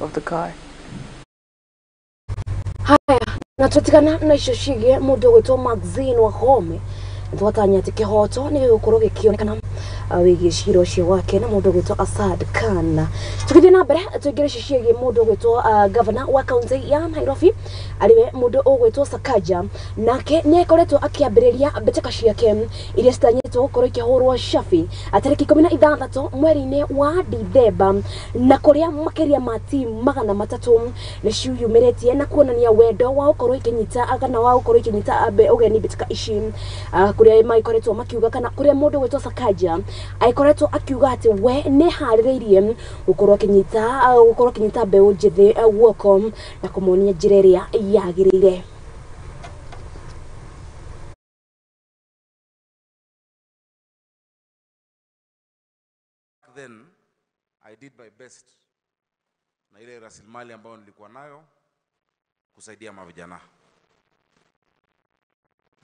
of the car. Haya, na tutikana na ishoshigie mundu gwitwo Magazine wa home. Twatanya ati kihoto ni gukorwo gikionekana wigiciro cio wake na mundu gwitwo Asad Khan. Tukithie na mbere twigire cishigie mundu gwitwo governor wa county ya Nairobi ariwe mundu ugwitwo Sakaja, nake ni akoretwo akiambiriria mbeteka ciake iria citanyitwo gukorwo ikihurwo shafi atariki 16 mweri-ini wa Dithemba, na kuria makiria ma team 300 ni ciumiritie na kuonania wendo wa gukorwo ikinyita agana wa gukorwo ikinyita ugeni mbeteka ici kuria maikoretwo makiuga kana kuria mundu gwitwo Sakaja aikoretwo akiuga ati we ni haririirie gukorwo kinyita mbeu njithi guoko na kumuonia njira iria yagirire. Then I did my best na ile rasilimali ambayo nilikuwa nayo kusaidia mavijana.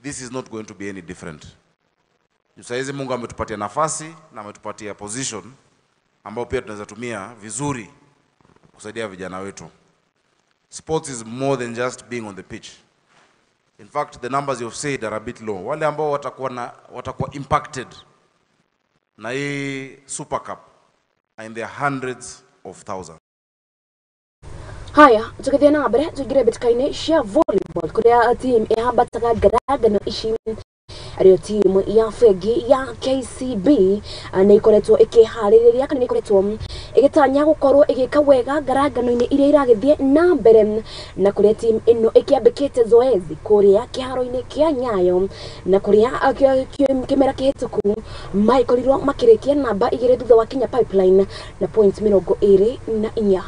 This is not going to be any different. Saizi Mungu ametupatia nafasi na ametupatia position ambao pia tunaweza tumia vizuri kusaidia vijana wetu. Sports is more than just being on the pitch. In fact, the numbers you've said are a bit low. Wale ambao watakuwa impacted na hii Super Cup are in their hundreds of thousands. Haya, tukithie na mbere tugire betikaine cia volleyball kuria team ihambataga garagano ici ario team ya fegi ya KCB ni ikoretwo ikihaririria kana ni ikoretwo igitanya gukorwo igika wega garagano-ini iria iragithie na mbere, na kuria team ino ikiambikite zoezi kuria kiharo-ini kia Nyayo, na kuria kimera kihituku maikorirwo makirikia namba 2 thutha wa Kenya Pipeline na points 24.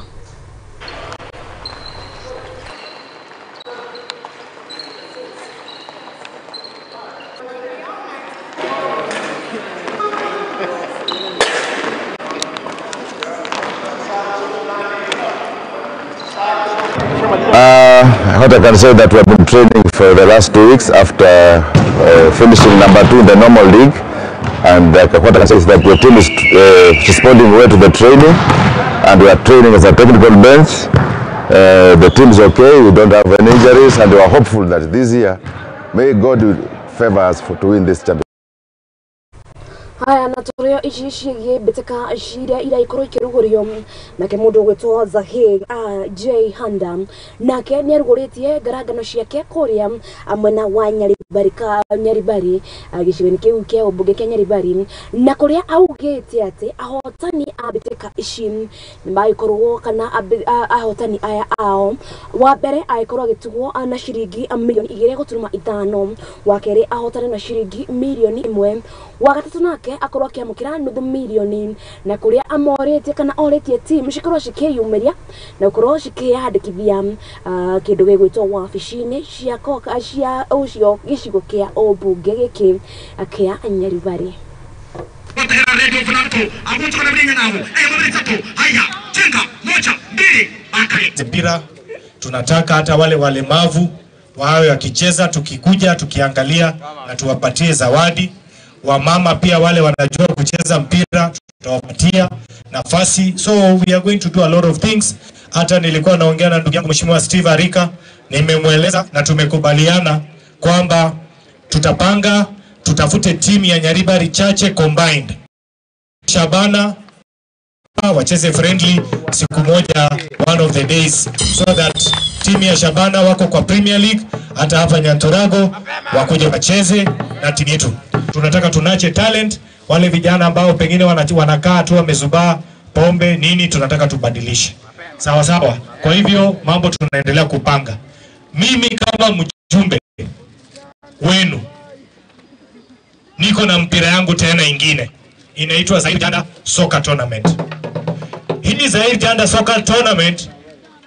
What I can say that we have been training for the last 2 weeks after finishing number 2 in the normal league, and what I can say is that the team is responding well to the training, and we are training as a technical bench. The team is okay, we don't have any injuries, and we are hopeful that this year may God favor us to win this championship. Haya, na turio ici cigie beteka ciria ira ikorwo ikirugurio nake mundu gwitwo Zahir J Handa, nake ni aruguritie garagano ciake kuria amwena wa Nyaribari gicigo-ini kiu kia ubunge kia Nyaribari, na kuria augite ati ahotani a beteka ici ni maikorwo kana ahotani aya ao wa mbere aikorwo agitugwo na ciringi milioni 2.5, wa keri ahotani na ciringi milioni 1, wa gatatu nake akorwo akiamukira nuthu milioni, na kuria amorite kana oritie team cikorwo cikiyumiria na gukorwo cikiyandikithia kindu gigwitwo wabici-ini cia ucio gicigo kia ubunge giki kia Nyaribari. Mpira tunataka hata wale walemavu wawe wakicheza, tukikuja tukiangalia na tuwapatie zawadi. Wamama pia wale wanajua kucheza mpira tutawapatia nafasi. So we are going to do a lot of things. Hata nilikuwa naongea na ndugu yangu Mheshimiwa Steve Arika, nimemweleza na tumekubaliana kwamba tutafute timu ya Nyaribari chache combined. Shabana wacheze friendly siku moja, one of the days, so that timu ya Shabana wako kwa Premier League, hata hapa Nyantorago wakuja wacheze na timu yetu. Tunataka tunache talent, wale vijana ambao pengine wanakaa tu wamezubaa pombe nini, tunataka tubadilishe. Sawa sawa. Kwa hivyo mambo tunaendelea kupanga. Mimi kama mjumbe wenu niko na mpira yangu tena ingine inaitwa Zaire Janda Soccer Tournament. Hii Zaire Janda Soccer Tournament,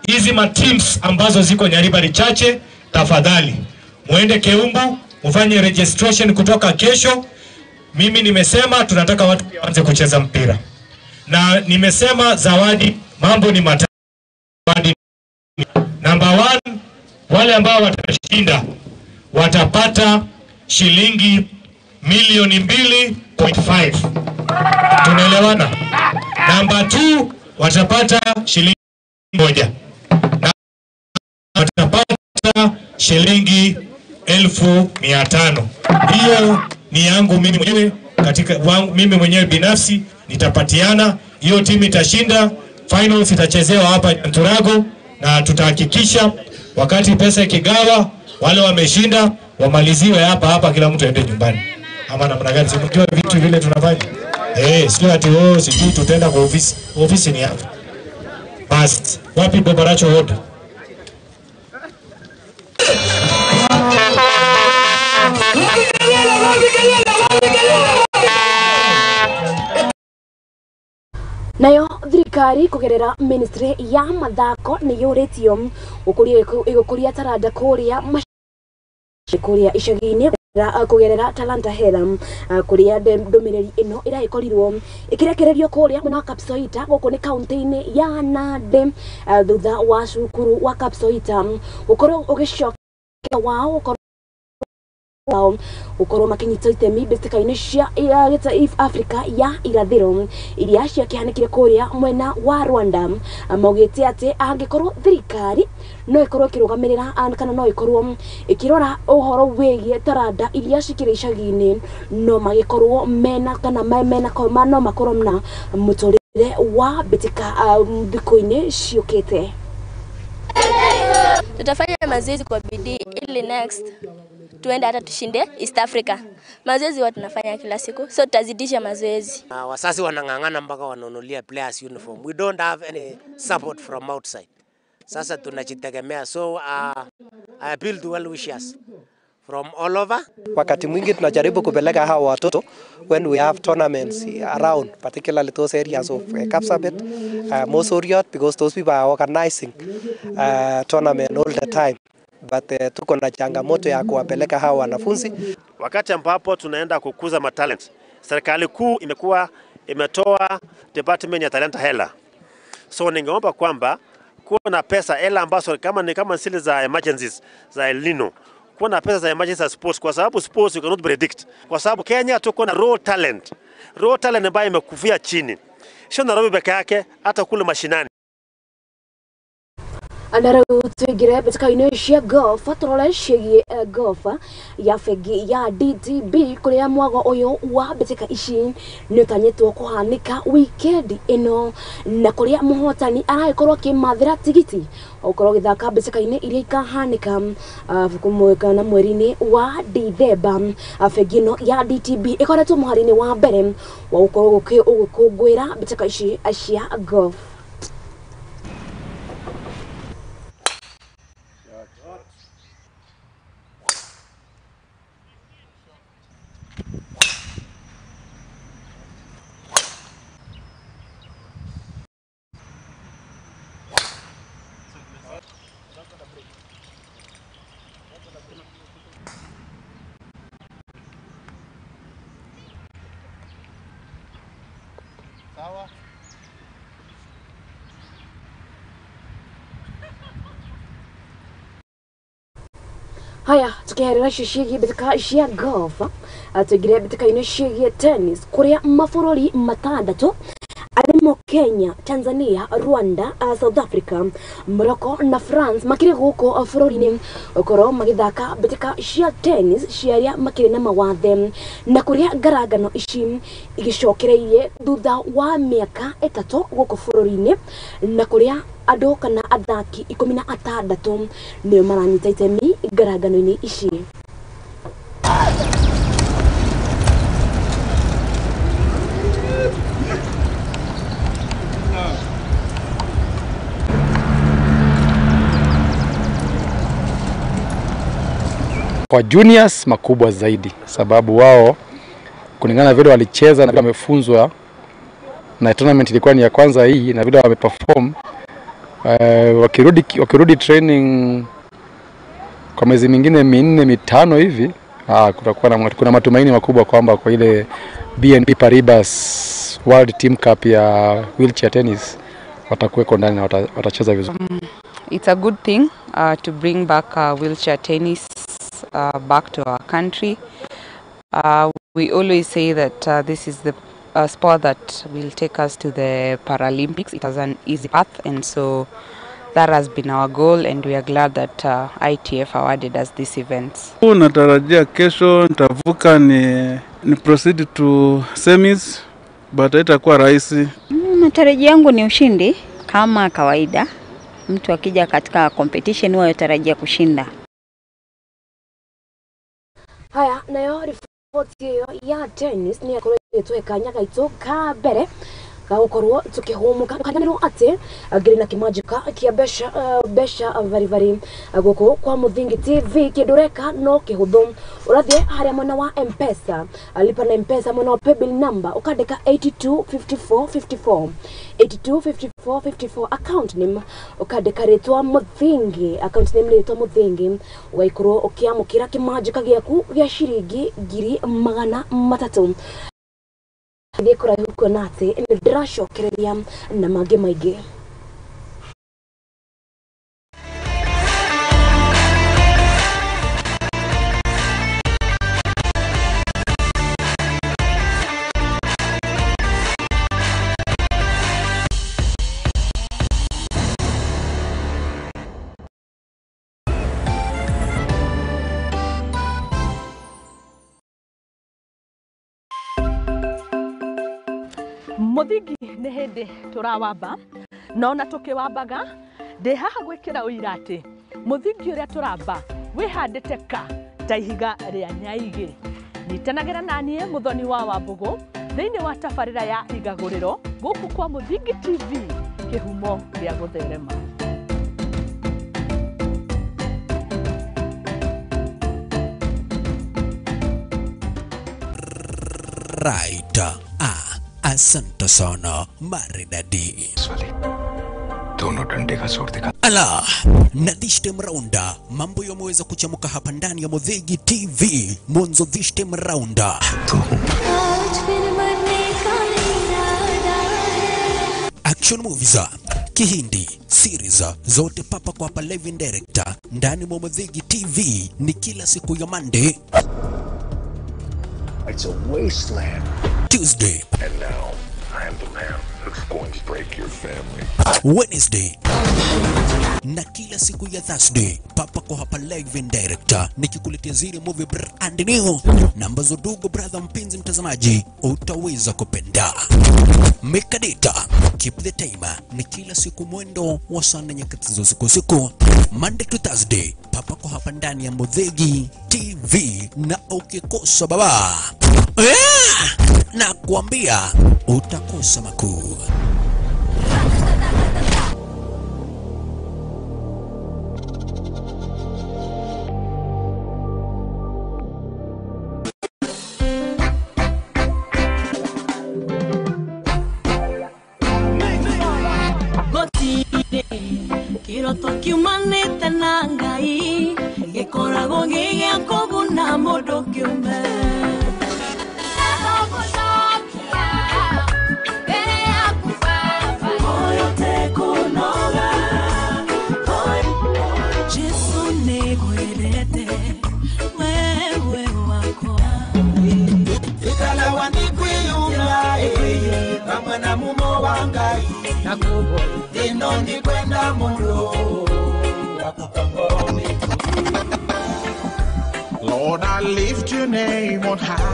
hizi ma teams ambazo ziko Nyaribari chache, tafadhali muende Keumbu ufanye registration kutoka kesho. Mimi nimesema tunataka watu waanze kucheza mpira, na nimesema zawadi, mambo ni matatu. Number 1, wale ambao watashinda watapata shilingi milioni 2.5. Tunaelewana? Number 2 watapata shilingi moja na watapata shilingi 1500. Hiyo ni yangu mimi mwenyewe, mimi mwenyewe binafsi nitapatiana. Hiyo timu itashinda, finals itachezewa hapa Nturago, na tutahakikisha wakati pesa ikigawa wale wameshinda wamaliziwe hapa, kila mtu aende nyumbani. Ama namna gani? Simjua vitu vile tunafanya. Sio ati sijui tutaenda kwa ofisi. Ofisi ni hapa. Basi, wapi Bobaracho order? Nayo thirikari kugerera ministry ya Mathaako ni yuritio gukuria taranda kuria kuria icagi-ini kugerera talanta hela kuria ndumiriri ino iraikorirwo ikirekererio kuria mwena wa Kapsoita guku ni kaunti-ini ya Nandi thutha wa cukuru wa Kapsoita gukorwo ugicoka wao ukorwo makinyita itemi mbĩtĩka-inĩ cia Africa ya irathĩro iria ciakĩhanĩkire kuria mwena wa Rwanda. Maugĩte atĩ angĩkorwo thirikari no ikorwo ĩkĩrũgamĩrĩra kana no ikorwo ĩkĩrora ũhoro wĩgiĩ taranda iria cikĩrĩ icagi-inĩ, no magĩkorwo no makorwo na mũtũrĩre wa mbĩtĩka thikũ-inĩ ciũkĩte. Tutafanya mazoezi kwa bidii ili next tuende hata tushinde East Africa. Mazoezi watu tunafanya kila siku, so tutazidisha mazoezi. Wasasi wanang'ang'ana mpaka wananunulia players uniform. We don't have any support from outside. Sasa tunajitegemea, so I appeal to well wishers from all over. Wakati mwingi tunajaribu kupeleka hawa watoto when we have tournaments around, particularly those areas of Kapsabet, Mosoriot, because those people are organizing tournament all the time. But tuko na changamoto ya kuwapeleka hawa wanafunzi. Wakati ambapo tunaenda kukuza matalent, serikali kuu imetoa department ya talanta hela. So ningeomba kwamba kuwa na pesa hela ambazo kama zile za emergencies za El Nino, kuwa na pesa za emergency za sports, kwa sababu sports you cannot predict. Kwa sababu Kenya tuko na raw talent ambayo imekufia chini, sio Nairobi peke yake, hata kule mashinani. Andara twigire mbĩtĩka-inĩ cia golf turore ciĩgiĩ golf ya bengi ya DTB kuria mwago uyu wa mbĩtĩka ici nĩ ũtanyĩtwo kũhanĩka weekend ĩno, na kuria mũhotani aragĩkorwo akĩmathĩra tigiti gũkorwo gĩthaka mbĩtĩka-inĩ iria ikahanĩka na mweri-inĩ wa Dithemba. Bengi ĩno ya DTB ĩkoretwo mũhari-inĩ wa mbere wa gũkorwo gũkũngũĩra mbĩtĩka ici cia golf. Haya, tukiherera ciĩgiĩ mbĩtĩka cia golf, tũingĩre mbĩtĩka-inĩ ciĩgiĩ tennis kuria mabũrũri matandatũ arimo Kenya, Tanzania, Rwanda, South Africa, Morocco na France makĩrĩ gũkũ bũrũri-inĩ gũkorwo magĩthaka mbĩtĩka cia tennis ciaria makĩrĩ na mawathe, na kuria ngarangano ici igĩcokereirie thutha wa mĩaka 3 gũkũ bũrũri-inĩ, na kuria andũ kana athaki 16 nĩo maranyita itemi ngarangano-inĩ ici. Kwa juniors makubwa zaidi, sababu wao kulingana vile walicheza na wamefunzwa na tournament ilikuwa ni ya kwanza hii, na vile wameperform wakirudi training kwa miezi mingine 4-5 hivi, kuna matumaini makubwa kwamba kwa ile BNP Paribas World Team Cup ya wheelchair tennis watakuwa ndani na watacheza vizuri. It's a good thing to bring back wheelchair tennis back to our country. We always say that this is the a sport that will take us to the Paralympics. It has an easy path, and so that has been our goal, and we are glad that ITF awarded us these events. Natarajia kesho nitavuka ni proceed to semis, but haitakuwa rahisi. Matarajio yangu ni ushindi kama kawaida. Mtu akija katika competition huwa yatarajia kushinda. Haya, nayo ripoti hiyo ya tennis ni yakoretwo ekanya gaito ka mbere gagukorwo tukihumuka kanyaniro ati agirina kimajika kia besha vari guku kwa Muthingi TV kidureka no kihuthu urathie haria mwena wa M-Pesa alipa na M-Pesa mwena wa paybill number ukandika 825454 825454 account name ukandika ritwa Muthingi account name ritwa Muthingi waikorwo ukiamukira kimajika giaku gya shiringi 300 Ndikora huko nate ni ndiracokereria na mangĩ maingĩ. Muthingi nĩ hĩndĩ tũrawamba no na tũkĩwambaga ndĩ haha gwĩkĩra ũira atĩ mũthingi ũrĩa tũramba wĩhandĩte ka ta ihiga rĩa nyaigĩ. Nyitanagĩra naniĩ Mũthoni wa Wambũgũ thĩinĩ wa tabarĩra ya igagũrĩro gũkũ kwa Muthingi TV kĩhumo gĩa gũtherema. Right. Asante sana maridadi. Dono dande ka छोड़ देगा. Ala, nadishte mraunda mambo yameweza kuchamuka hapa ndani ya Muthingi TV. Mwanzo dhishte mraunda. Action movies, Kihindi, series zote papa kwa hapa live director ndani mwa Muthingi TV ni kila siku ya Monday. It's a wasteland. Tuesday. And now, I am the man who's going to break your family. Wednesday. Na kila siku ya Thursday papa kwa hapa live director nikikuletea zile movie brand new na ambazo dogo brother mpenzi mtazamaji utaweza kupenda. MetaMeta, keep the timer, ni kila siku mwendo wa sana nyakati za usiku Monday to Thursday papa kwa hapa ndani ya Muthingi TV, na ukikosa baba na kuambia utakosa makuu. Kiroto kiumanite na Ngai gikorago gigĩa kũguna mũndũ kĩũmbe. Jesu nĩngwendete wewe wakwa. Ikala wanikwiyumba kamwe na mumo wa Ngai nakubo ino ndikwenda mundo Lord, I lift your name on high.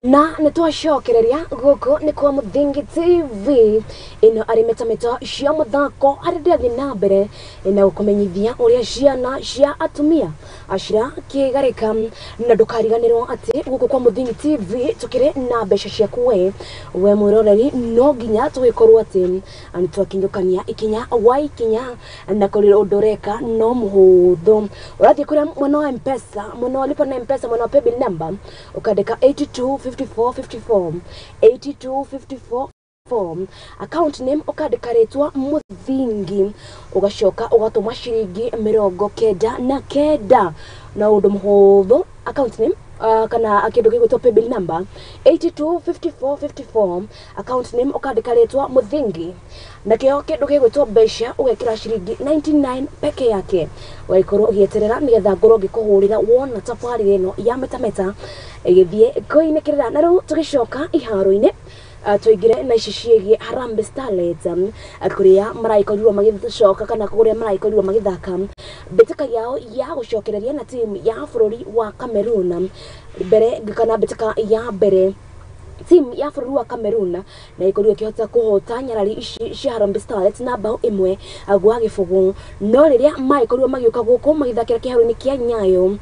Na nitwacokereria guku ni kwa Muthingi TV ino ari MetaMeta cia Mathaako ari ndathi na mbere na gukumenyithia uria ciana cia atumia ashira kigarika na ndukariganirwo ati guku kwa Muthingi TV tukire na mbeca ciaku we mwiroreri no nginya twikorwo ati ani twakinyukania ikinya wa ikinya na kuri undureka no muhuthu urathi kuria mwena wa M-Pesa mwena wa lipa na M-Pesa mwena wa paybill number ukandika 825454 8254 54 account name ukandikaritwa Muthingi ugacoka ugatuma ciringi 99 na undu muhuthu account name kana akindu gigwitwo paybill number 825454 account name ukandikaritwa Muthingi na kio kindu gigwitwo mbeca ugekira ciringi 99 peke yake waikorwo ugieterera nigetha ngorwo ngikuhurira wona tabarira ino ya MetaMeta igithie koinekirira na riu tugicoka ihaaro-ini tuigire na ici ciegie Harambee Starlets kuria maraikorwo magicoka kana kuria maraikorwo magithaka mbeteka yao ya gucokereria na team ya bururi wa Cameroon mbere kana mbeteka ya mbere team ya bururi wa Cameroon na ikorwo kihota kuhota nyarari ici cia Harambee Starlets na bao imwe gwa gifugu no riria maikorwo magiuka guku magithakira kiharo-ini kia Nyayo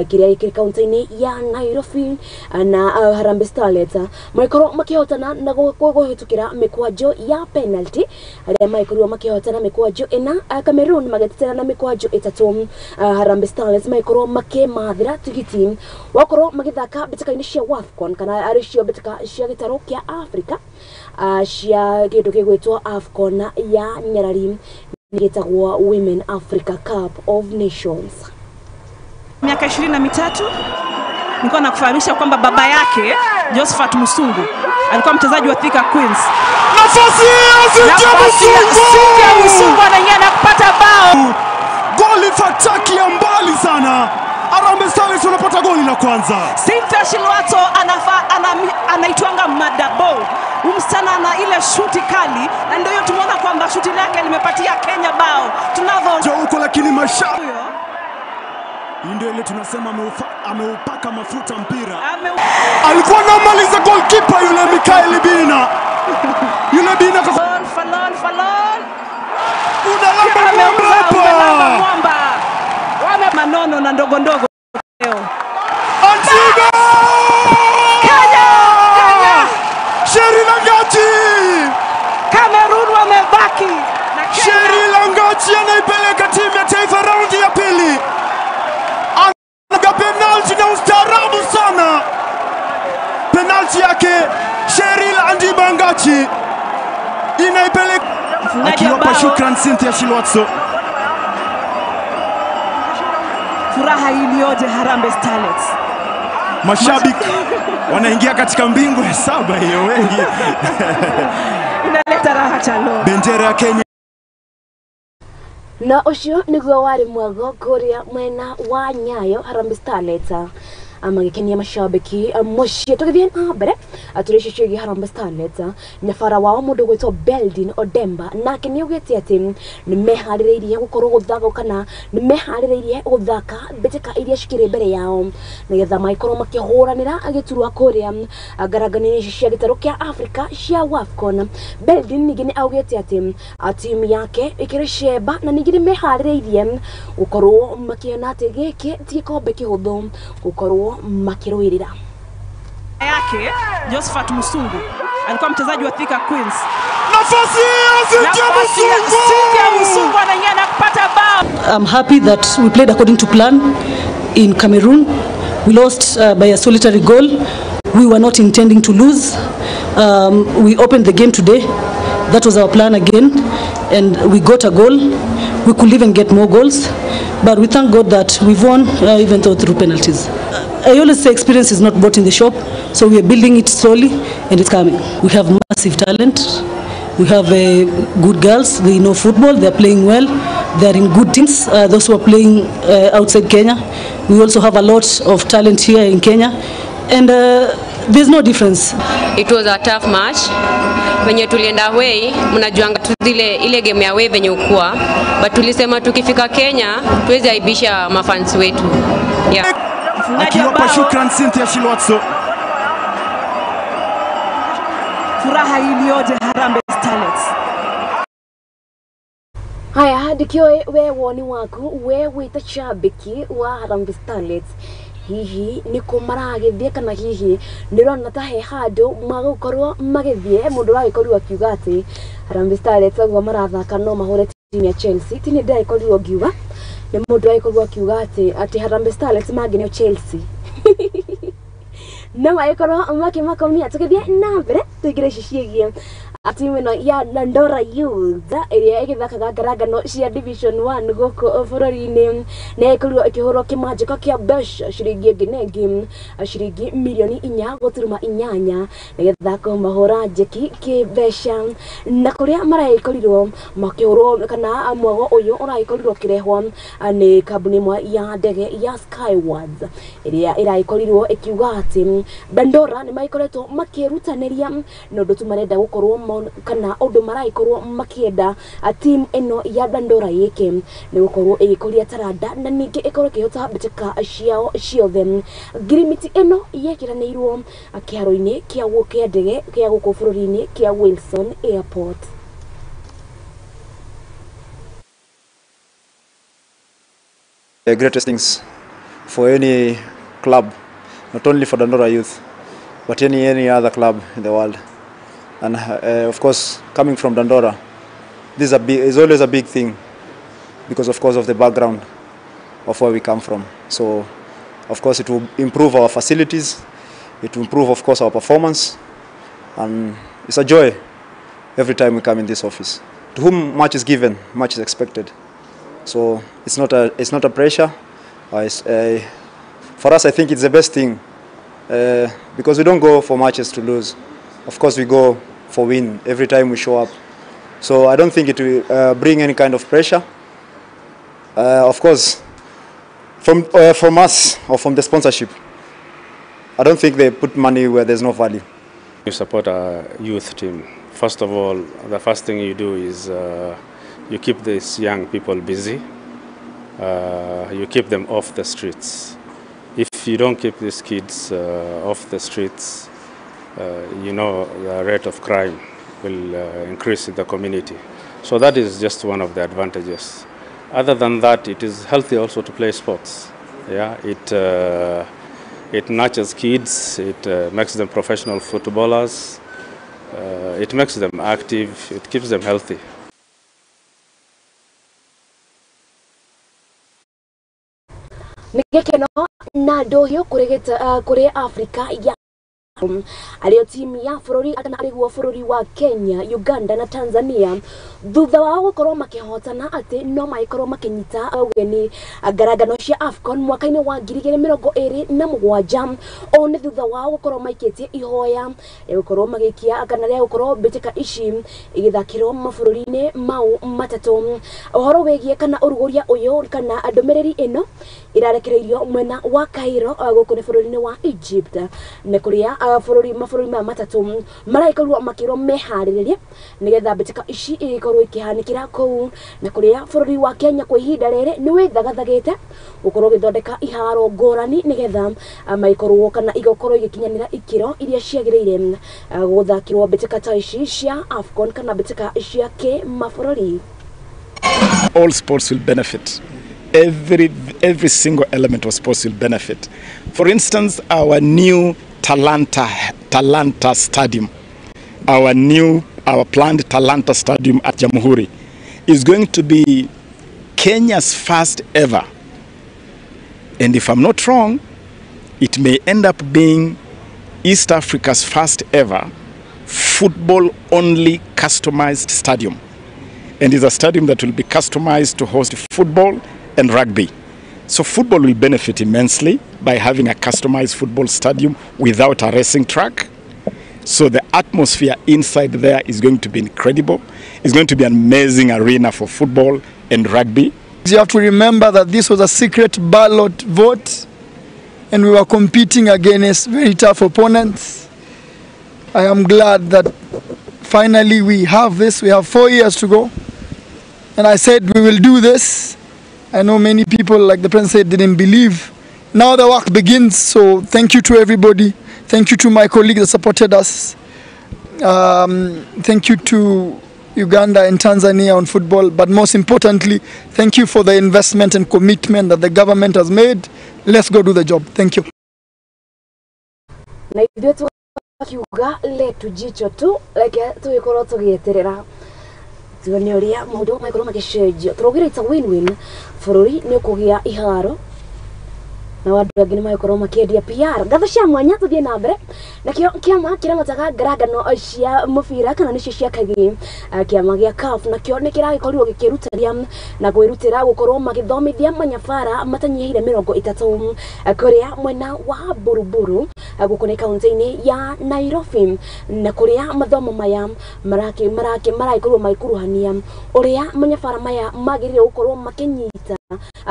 kiria ikiri kaunti-ini ya Nairobi na Harambee Starlets maikorwo makihotana na guhitukira mikwanjo ya penalty aria maikorwo makihotana mikwanjo ina Cameroon magatetera na mikwanjo 3 Harambee Starlets maikorwo makemathira tigiti wakorwo magithaka beteka-ini cia WAFCON kana aricio beteka cia gitaro kia Africa cia kindu gigwitwo AFCON ya nyarari gitagwo Women Africa Cup of Nations. Miaka 23 nilikuwa nakufahamisha kwamba baba yake Josephat Musungu alikuwa mchezaji wa Thika Queens. Nafasi ya Musungu anaingia na kupata bao. Goli fataki ya mbali sana. Harambee Starlets wanapata goli la kwanza. Cynthia Shilwato anaitwanga madabo. Umsichana ana ile shuti kali na ndio tumeona kwamba shuti lake limepatia Kenya bao. Tunavyo huko lakini mashabiki ndio ile tunasema ameupaka mafuta mpira. Alikuwa anamaliza goalkeeper yule Mikael Bina. Yule Bina Falon. Unalamba mwamba. Wame manono na ndogo leo. Antigo! Kenya! Sheri Langati! Cameroon wamebaki. Sheri Langati anaipeleka timu ya taifa raundi ya pili. Anaga penalti na ustaarabu sana. Penalti yake Sheri Langati inaipeleka akiwapa shukran Cynthia Shilwato. Furaha iliyoje Harambee Starlets. Mashabiki wanaingia katika mbingu ya 7 hiyo wengi. Inaleta raha chalo. Bendera ya Kenya. Na ucio niguo wari mwago kuria mwena wa Nyayo Harambee Starlets amagikenia mashabiki mucie tugithie na mbere aturishicigie Harambee Starlets nyabara wao mundu gwitwo Beldin Odemba nake ni ugete ati ni mehaririirie gukorwo guthaka kana ni mehaririirie guthaka beteka iria cikire mbere yao nigetha maikorwo makihuranira agiturwa kuria garagani cia gitaro kia Africa cia WAFCON. Beldin nigini augete ati timu yake ikirisheba na nigini mehaririirie gukorwo makiona ati giki ti kombe kihuthu gukorwo makirwirira yake Josephat Musungu alikuwa mchezaji wa Thika Queens. Nafasi ya Musungu anaingia na kupata bao. I'm happy that we played according to plan in Cameroon. We lost by a solitary goal. We were not intending to lose. We opened the game today. That was our plan again, and we got a goal. We could even get more goals, but we thank God that we've won even though through penalties. I always say experience is not bought in the shop, so we are building it slowly and it's coming. We have massive talent. We have good girls. They know football. They are playing well. They are in good teams. Those who are playing outside Kenya. We also have a lot of talent here in Kenya, and there's no difference. It was a tough match. Wenye tulienda away, mnajuanga tu ile game ya away venye ukua, but tulisema tukifika Kenya tuweze aibisha mafans wetu. Yeah. Akiwapa shukran Cynthia Shilwato. Furaha iliyoje Harambee Starlets. Haya hadi kioe we woni waku we wita shabiki wa Harambee Starlets hihi ni kumaragithie kana hihi ndirona ta he handu magukorwo magithie mundu ragikorwo akiuga ati Harambee Starlets agwa marathaka no mahure timu ya Chelsea tini ndaikorwo akiuga ni mundu ragikorwo akiuga ati Harambee Starlets magine Chelsea no aikorwo makimakomia tukithie na mbere tuigire cicigie timu ino ya Dandora Youth iria igithakaga ngaragano cia Division 1 goko bururi-ini na ikorwo ikihoro kimanjiko kia besha shiringi nginegi shiringi milioni 4.8 nigetha mahora njeki kibesha na kuria maraikorirwo makihoro kana mwago uyu uraikorirwo kirehwo ni kambuni mwa ya ndege ya Skywards iria iraikorirwo ikiuga ati Dandora ni maikoretwo makirutaniria no ndu tumarenda gukorwo kana undu maraikorwo makienda team eno ya Dandora yake ni gukorwo igikoria taranda na ningi ikorwo kihota bitika ciao ciothe girimiti eno yekiranirwo kihaaro-ini kia gukia ndege kia guku bururi-ini kia Wilson Airport. The greatest things for any club, not only for Dandora Youth, but any other club in the world. And of course, coming from Dandora, this is always a big thing because, of course, of the background of where we come from. So, of course, it will improve our facilities. It will improve, of course, our performance. And it's a joy every time we come in this office. To whom much is given, much is expected. So it's not a pressure. For us, I think it's the best thing because we don't go for matches to lose. Of course, we go for win every time we show up. So I don't think it will bring any kind of pressure. Of course, from us or from the sponsorship, I don't think they put money where there's no value. You support a youth team. First of all, the first thing you do is you keep these young people busy. You keep them off the streets. If you don't keep these kids off the streets, you know the rate of crime will increase in the community. So that is just one of the advantages. Other than that, it is healthy also to play sports. Yeah, it nurtures kids. It makes them professional footballers. It makes them active. It keeps them healthy. Migekeno na ndohio kuri Afrika ya alio timu ya bururi kana ariguo bururi wa Kenya, Uganda na Tanzania thutha wa gukorwo makihotana ati no maikorwo makinyita ugeni ngaragano cia AFCON mwaka-ini wa 2027 o ni thutha wa gukorwo maikitie ihoya gukorwo magikia kana ria gukorwo bitika ici igithakirwo mabururi-ini mau matatu. Uhoro wegie kana uruguria uyu kana ndumiriri ino irarekereirio mwena wa Cairo guku ni bururi-ini wa Egypt na kuria mabũrũri ma matatu maraikorwo makirwo meharĩrĩria nigetha bitika ici ikorwo ikihanikira kuu na kuria bũrũri wa Kenya kwa ihinda rĩrĩ ni withagathagĩte gukorwo githondeka iharo ngũrani nigetha maikorwo kana igokorwo igikinyanira ikiro iria ciagĩrĩire guthakirwo bitika ta ici cia AFCON kana bitika cia mabũrũri. All sports will benefit. Every single element of sports will benefit. For instance, our new Talanta Stadium, our planned Talanta Stadium at Jamhuri is going to be Kenya's first ever, and if I'm not wrong, it may end up being East Africa's first ever football-only customized stadium, and it's a stadium that will be customized to host football and rugby. So football will benefit immensely by having a customized football stadium without a racing track. So the atmosphere inside there is going to be incredible. It's going to be an amazing arena for football and rugby. You have to remember that this was a secret ballot vote and we were competing against very tough opponents. I am glad that finally we have this. We have 4 years to go. And I said we will do this. I know many people, like the president said, didn't believe. Now the work begins, so thank you to everybody. Thank you to my colleagues that supported us. Thank you to Uganda and Tanzania on football, but most importantly, thank you for the investment and commitment that the government has made. Let's go do the job. Thank you. Tuoneria maundu maikorwo magicenjio turogira it's a win-win bururi ni kugia iharo na watu wengine maikoro makiendia PR ngatho cia mwanya tuthie na mbere na kiama kira mataka ngaragano cia mubira kana nicio ciakagi kiama gia CAF na kio ni kiragikorwo gikirutaria na gwirutira gukorwo magithomithia manyabara matanyihire 30 kuria mwena wa Buruburu gukone kaunti-ini ya Nairobi na kuria mathomo maya maraikorwo maikuruhania uria manyabara maya magirire gukorwo makinyita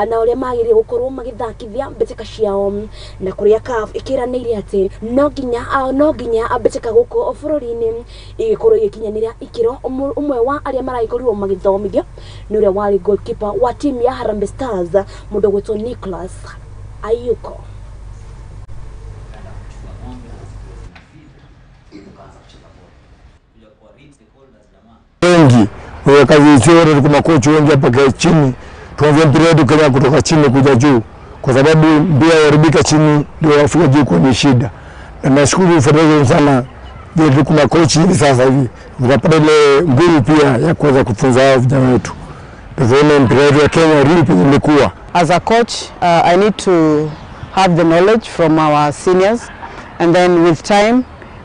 na uria magirire gukorwo magithakithia mbeteka ciao na kuria CAF ikiranire ati no nginya mbeteka guko bururi-ini igikorwo ikinyanira ikiro umwe wa aria maraikorwo magithomithia ni uria wari goalkeeper wa team ya Harambee Stars mundu gwetwo Nicholas Ayuko. Wengi kwa kazi zuri, kuna kocha wengi hapa chini, tuanze mpira wetu kama kutoka chini kuja juu, kwa sababu ndio yaribika chini ndio wafika juu kwa shida. Na nashukuru federation sana, ndio kuna coach hivi sasa hivi unapata ile nguvu pia ya kuweza kufunza hao vijana wetu. Ndio mpira wetu wa Kenya ripi imekuwa. As a coach, I need to have the knowledge from our seniors, and then with time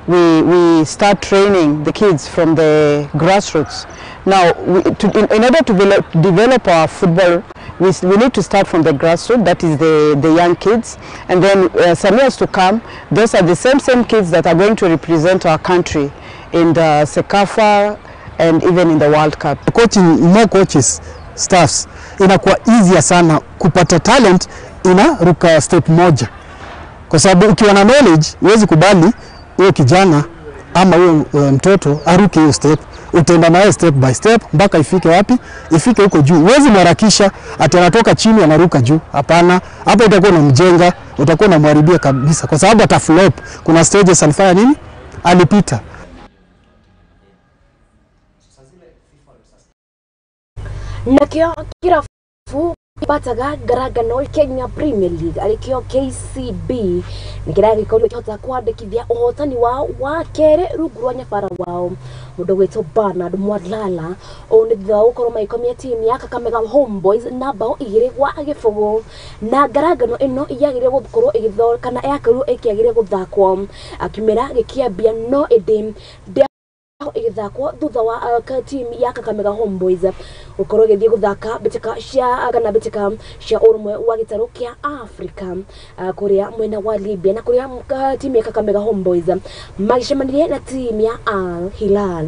we start training the kids from the grassroots. Now, in order to develop our football, we need to start from the grassroots, that is the young kids, and then some years to come, those are the same kids that are going to represent our country in the Sekafa and even in the World Cup. Coaching, more coaches, staffs, inakuwa easier sana kupata talent inaruka step moja, kwa sababu ukiwa na knowledge huwezi kubali huyo kijana ama huyo mtoto aruke hiyo step. Utaenda naye step by step mpaka ifike wapi? Ifike huko juu. Huwezi mharakisha ati anatoka chini anaruka juu. Hapana, hapo utakuwa unamjenga, utakuwa unamharibia kabisa, kwa sababu ataflop. Kuna stages alifanya nini? Alipita. Na kirafu bataga garagano Kenya Premier League alikio KCB nikiragi kauli hota kwandikithia uhotani wao wa kere rugurwa nyabara wao mundu gwetwo Bernard Mwadlala onithwa ukorwo maikomia team ya Kakamega Homeboys na bao 2-0 na garagano ino iyagire gukorwo igithor kana yakorwo ikiagire guthakwo akimera gikiambia no edim igithakwo thutha wa team ya Kakamega Homeboys ukorwo githie guthaka beteka cia kana beteka cia urumwe wa gitaro kia Africa kuria mwena wa Libya na kuria team ya Kakamega Homeboys magicemanirie na team ya Al Hilal.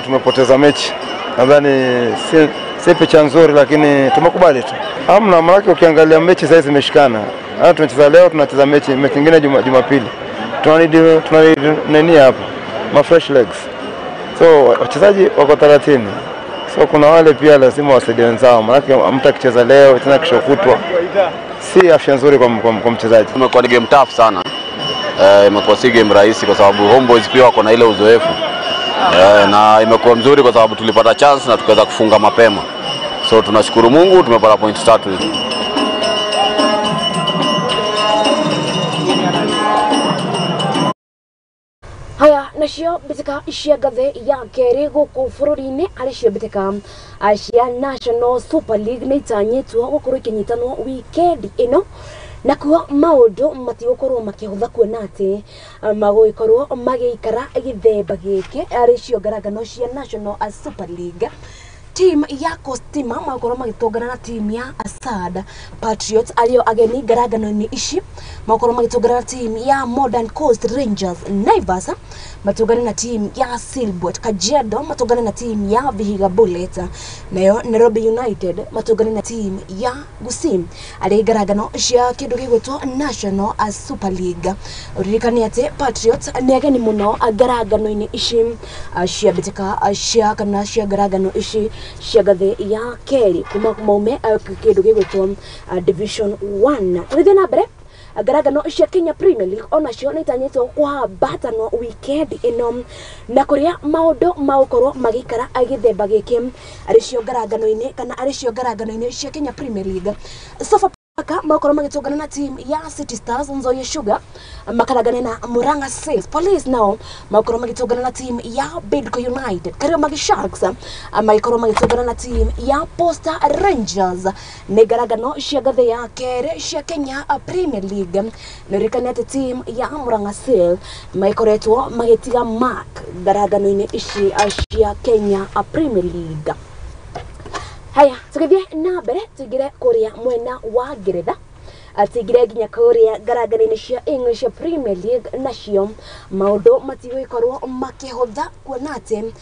Tumepoteza mechi, nadhani si picha nzuri, lakini tumekubali tu. Hamna maana, ukiangalia mechi sasa zimeshikana. Hata tunacheza leo, tunacheza mechi nyingine Jumapili. Tunani nini hapa? Ma fresh legs. So wachezaji wako 30. So kuna wale pia lazima wasaidie wenzao, maana mtu akicheza leo tena kesho kutwa si afya nzuri kwa mchezaji. Tumekuwa ni game tough sana. Imekuwa si game rahisi kwa sababu Homeboys pia wako na ile uzoefu. Na imekuwa mzuri kwa sababu tulipata chance na tukaweza kufunga mapema. So tunashukuru Mungu tumepata point 3. Haya nacio beteka cia gathe ya keri guku bururi-ini aricio beteka cia National Super League ni tanyitwo gukorwo ikinyitanwo weekend ino na kuo maundu matigukorwo makihutha kuona ati maguikorwo magiikara githemba giki aricio garagano cia National Super League. Team ya Kostima makorwo magitongana na team ya Asad Patriots alio ageni garagano-ini ici makorwo magitongana na team ya Modern Coast Rangers Naivas matongana na team ya Silbert Kajiado matongana na team ya Vihiga Bullets nayo Nairobi United matongana na team ya Gusii ali garagano cia kindu gigwetwo National Super League. Uririkani ati Patriots ni ageni muno garagano-ini ici cia beteka cia kana cia garagano ici cia ngathĩ ya kerĩ kuma maume kĩndũ gĩgwĩtwo Division 1. Tũgĩthiĩ na mbere ngaragano cia Kenya Premier League onacio nĩ itanyĩtwo kwambatanwo weekend ĩno na kũrĩa maũndũ magũkorwo magĩikara agĩthemba gĩkĩ arĩcio ngaragano-inĩ kana arĩcio ngaragano-inĩ cia Kenya Premier League. Sofapaka makorwo magĩtũngana na team ya City Stars, Nzoia Sugar makaragana na Murang'a Seals. Police nao makorwo magĩtũngana na team ya Bidco United. Kariobangi Sharks makorwo magĩtũngana na team ya Posta Rangers. Nĩ ngaragano cia ngathĩ ya kerĩ cia Kenya Premier League. Nĩrĩkana atĩ team ya Murang'a Seals makoretwo magĩtiga mark ngaragano-inĩ ici cia Kenya Premier League. Haya, tũgĩthiĩ na mbere tũingĩre kũrĩa mwena wa Ngeretha. Tũingĩre nginya kũrĩa ngaragano-inĩ cia English Premier League nacio maũndũ matigũkorwo makĩhũtha kuona atĩ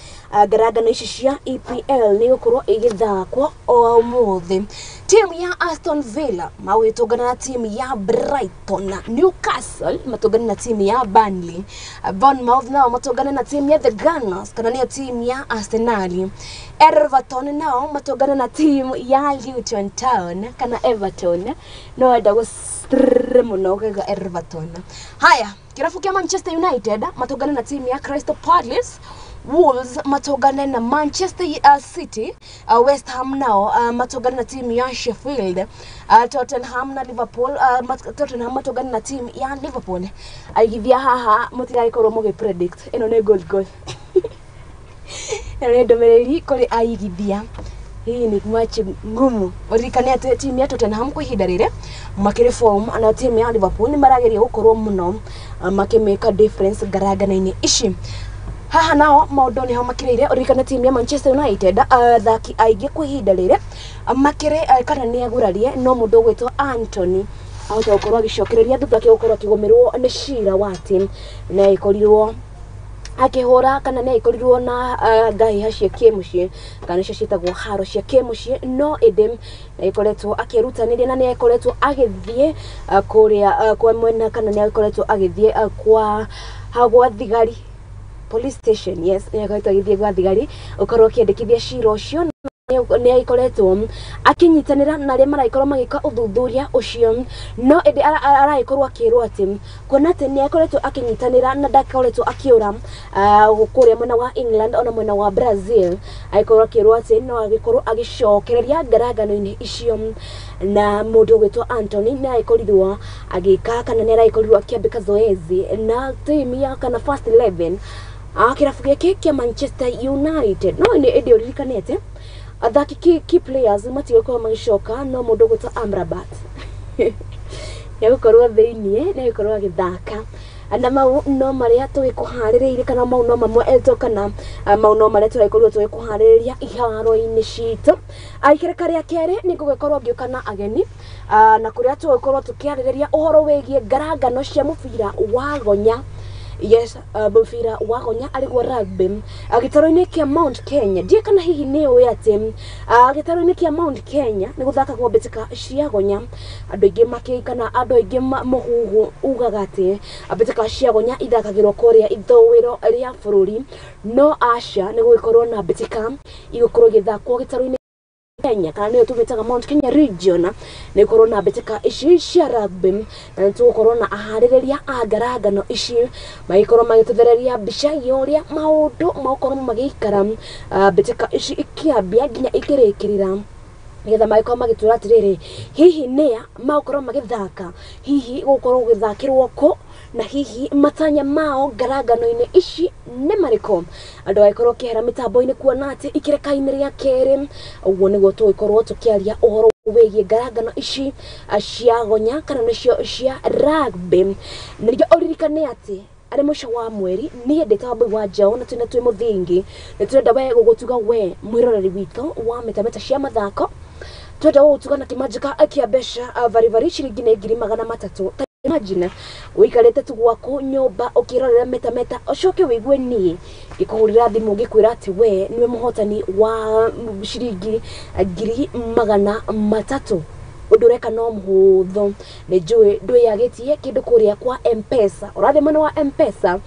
ngaragano ici cia EPL nĩ gũkorwo igĩthakwo o ũmũthĩ. Team ya Aston Villa magĩtũngana na team ya Brighton. Newcastle matũngana na team ya Burnley. Bournemouth nao matũngana na team ya The Gunners kana nĩyo team ya Arsenal. Everton nao matũngana na team ya Luton Town kana Everton. No enda muno gega Everton. Haya, kirafu kia Manchester United matũngana na team ya Crystal Palace. Wolves matũngana na Manchester City. West Ham nao matũngana na team ya Sheffield. Tottenham na Liverpool Tottenham matũngana na team ya Liverpool. Aigithia haha mũtigaikorwo mũgĩpredict ĩno nĩ goal. Nĩ ndomereri kũrĩ aigithia. Hii ni match ngumu. Ũririkane atĩ team ya Tottenham kwa ihinda rĩrĩ makĩrĩ form na team ya Liverpool nĩ marageria gũkorwo mũno makĩmeka difference ngaragano-inĩ ici. Haha nao maũndũ nĩho makĩrĩire. Ũririkane team ya Manchester United athaki aingĩ kwa ihinda rĩrĩ makĩrĩ kana nĩ agũrarie no mũndũ ũgwĩtwo Anthony ahota gũkorwo agĩcokereria thutha akĩgũkorwo akĩgũmĩrwo nĩ cira wa team na ĩkorirwo akihora kana nĩ ikorirwo na ngahĩha cia kĩmũciĩ kana nĩcio ciĩtagwo haro cia kĩmũciĩ no ĩndĩ nĩ ikoretwo akĩrutanĩria na nĩ ikoretwo agĩthiĩ kũrĩa kwa mwena kana nĩ ikoretwo agĩthiĩ kwa thigari police station. Yes, nĩ ikoretwo agĩthiĩ kwa thigari ũkorwo akĩandĩkithia cira ũcio nĩ ikoretwo akinyitanĩra na arĩa maraikorwo magĩka ũthuthuria ũcio no ĩndĩ araikorwo akĩrwo atĩ kuona atĩ nĩ ikoretwo akinyitanĩra na ndakoretwo akĩũra kũrĩa mwena wa England ona mwena wa Brazil aikorwo akĩrwo atĩ no agĩkorwo agĩcokereria ngaragano-inĩ icio na mũndũ ũgwĩtwo Anthony nĩ aikorirwo agĩka kana nĩ araikorirwo akĩambĩka zoezi na team ya kana first 11 kĩrabu gĩkĩ kĩa Manchester United. No nĩ ĩndĩ ũririkanĩte athaki key players matigũkorwo magĩcoka no mũndũ ũgwĩtwo Amrabat nĩ gũkorwo thĩinĩ nĩ gũkorwo agĩthaka na mau no marĩa tũgĩkũharĩrĩirie kana mau no mamwe kana mau no marĩa tũraikorirwo tũgĩkũharĩrĩria iharo-inĩ citũ. Aikĩrĩka rĩa kerĩ nĩ gũgĩkorwo ngĩũka na ageni na kũrĩa tũgĩkorwo tũkĩarĩrĩria ũhoro wĩgiĩ ngaragano cia mũbira wa gonya. Yes, mũbira wa gonya arĩguo rugby gĩtaro-inĩ kĩa Mount Kenya. Ndiĩ kana hihi nĩ ũĩ atĩ gĩtaro-inĩ kĩa Mount Kenya nĩ gũthakagwo mbĩtĩka cia gonya. Andũ aingĩ makĩikana andũ aingĩ mũhuhu ugaga atĩ mbĩtĩka cia gonya ithakagĩrwo kũrĩa ithũĩro rĩa bũrũri no aca nĩ gũgĩkorwo na mbĩtĩka igũkorwo igĩthakwo gĩtaro-inĩ Kenya kana nĩyo tũmĩtaga Mount Kenya region nĩ gũkorwo na mbĩtĩka ici cia rugby na nĩ tũgũkorwo na aharĩrĩria a ngaragano ici magĩkorwo magĩtũthereria mbica ya ũrĩa maũndũ magũkorwo magĩikara mbĩtĩka ici ikĩambia nginya ikĩrĩkĩrĩra nĩgetha magĩkorwo magĩtũra atĩrĩrĩ hihi nĩa magũkorwo magĩthaka hihi gũkorwo gũgĩthakĩrwo kũ na hihi matanya mao ngaragano-inĩ ici nĩ marĩkũ. Andũ agĩkorwo kĩhera mĩtambo-inĩ kuona atĩ ikĩrĩka-inĩ rĩa kerĩ ũguo nĩguo tũgĩkorwo tũkĩaria ũhoro wĩgiĩ ngaragano ici cia gonya kana nĩcio cia rugby. Nĩrĩo ũririkane atĩ arĩ mũico wa mweri niĩ ndĩ ta Wambui Njau na twĩ mũthingi nĩ tũrenda we gũgũtuga we mwĩroreri witũ wa MetaMeta cia Mathaako twenda gũgũtuga na kĩmanjĩka kĩa mbeca varivari ciringi nĩ 300. Imagine uikarete tu gwaku nyumba ukirorera MetaMeta ucoke wigue nie ngikuhurira thimu ngikwira ati we niwe muhotani wa ciringi 300. udureka no mhutho ne njui ndwiyagitie kindu kuria kwa M-Pesa urathi mwena wa M-Pesa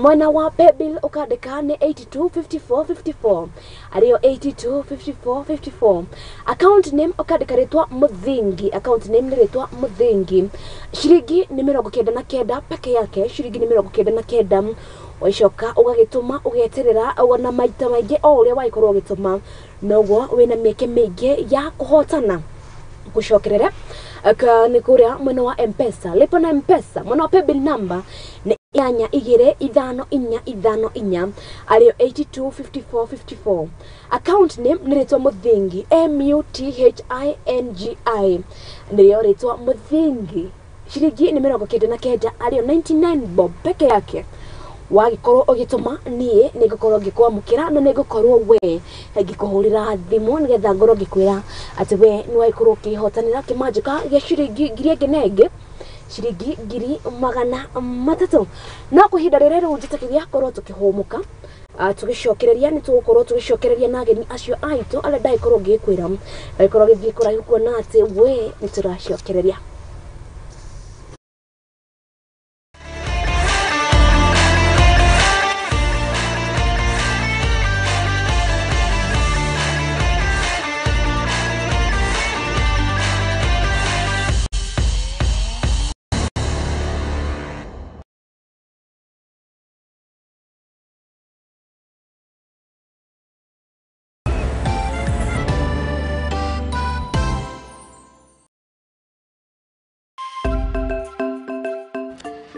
mwena wa paybill ukandika ni 825454 ariyo 825454 account name ukandika ritwa Muthingi account name ni ritwa Muthingi shiringi ni 99 peke yake shiringi ni 99 waishoka ugagituma ugeterera na maita maingi o uria waikorwo ugituma noguo wina mieke mingi ya kuhotana gushokerera aka ni kuria mwena wa M-Pesa lipa na M-Pesa mwena wa paybill number ni 82554 ariyo 825454 account name ni ritwa Muthingi MUTHINGI ndiyo ritwa Muthingi shiringi ni 99 ariyo 99 bob peke yake wagikorwo ugituma nie nigukorwo ngikwamukira na nigukorwo we ngikuhurira thimu nigetha ngorwo ngikwira ati we ni waikorwo kihotanira kimanjika gia shiringi ngiri ngenenge shiringi ngiri 300 no kuhinda rire runjitakiria korwo tukihumuka tugicokereria ni tugukorwo tugicokereria na ageni acio aitu ala ndaikorwo ngikwira ndaikorwo githii kuraihu kuona ati we ni turacokereria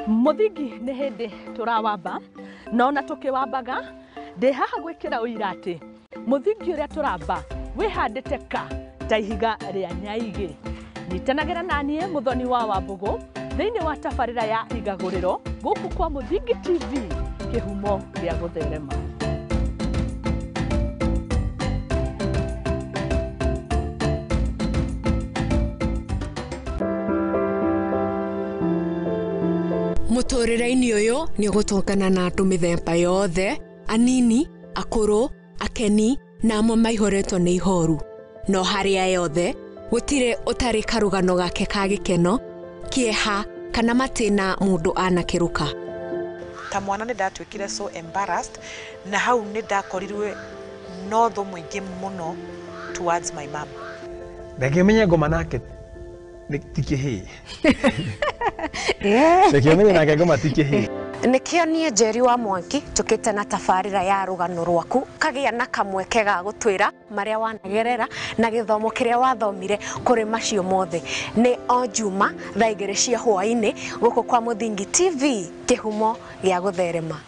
Muthingi nĩ hĩndĩ tũrawamba no na tũkĩwambaga ndĩ haha gwĩkĩra ũira atĩ mũthingi ũrĩa tũramba wĩhandĩte ka ta ihiga rĩa nyaigĩ nyitanagĩra na niĩ Mũthoni wa Wambũgũ thĩinĩ wa tabarĩra ya igagũrĩro gũkũ kwa Muthingi TV kĩhumo gĩa gũtherema. Muturire-ini uyu ni gutongana na andu mithemba yothe anini akuru akeni na amwe maihoretwo ni ihoru no haria yothe gutire utari karugano gake ka gikeno kieha kana matina mundu anakiruka ta mwana ni ndatwikire so embarrassed na hau ni ndakorirwe no tho mwingi muno towards my mom ndakimenya ngoma nake tikihi ndakimenya nake ngoma tikihi nikio nie Njeri wa Mwanki tukite na tabarira ya rugano rwaku kagia na kamweke ga gutwira maria wanagerera na githomo kiria wathomire kuri macio mothe ni o juma thaa 2 cia hwaini guku kwa Muthingi TV kihumo gia gutherema.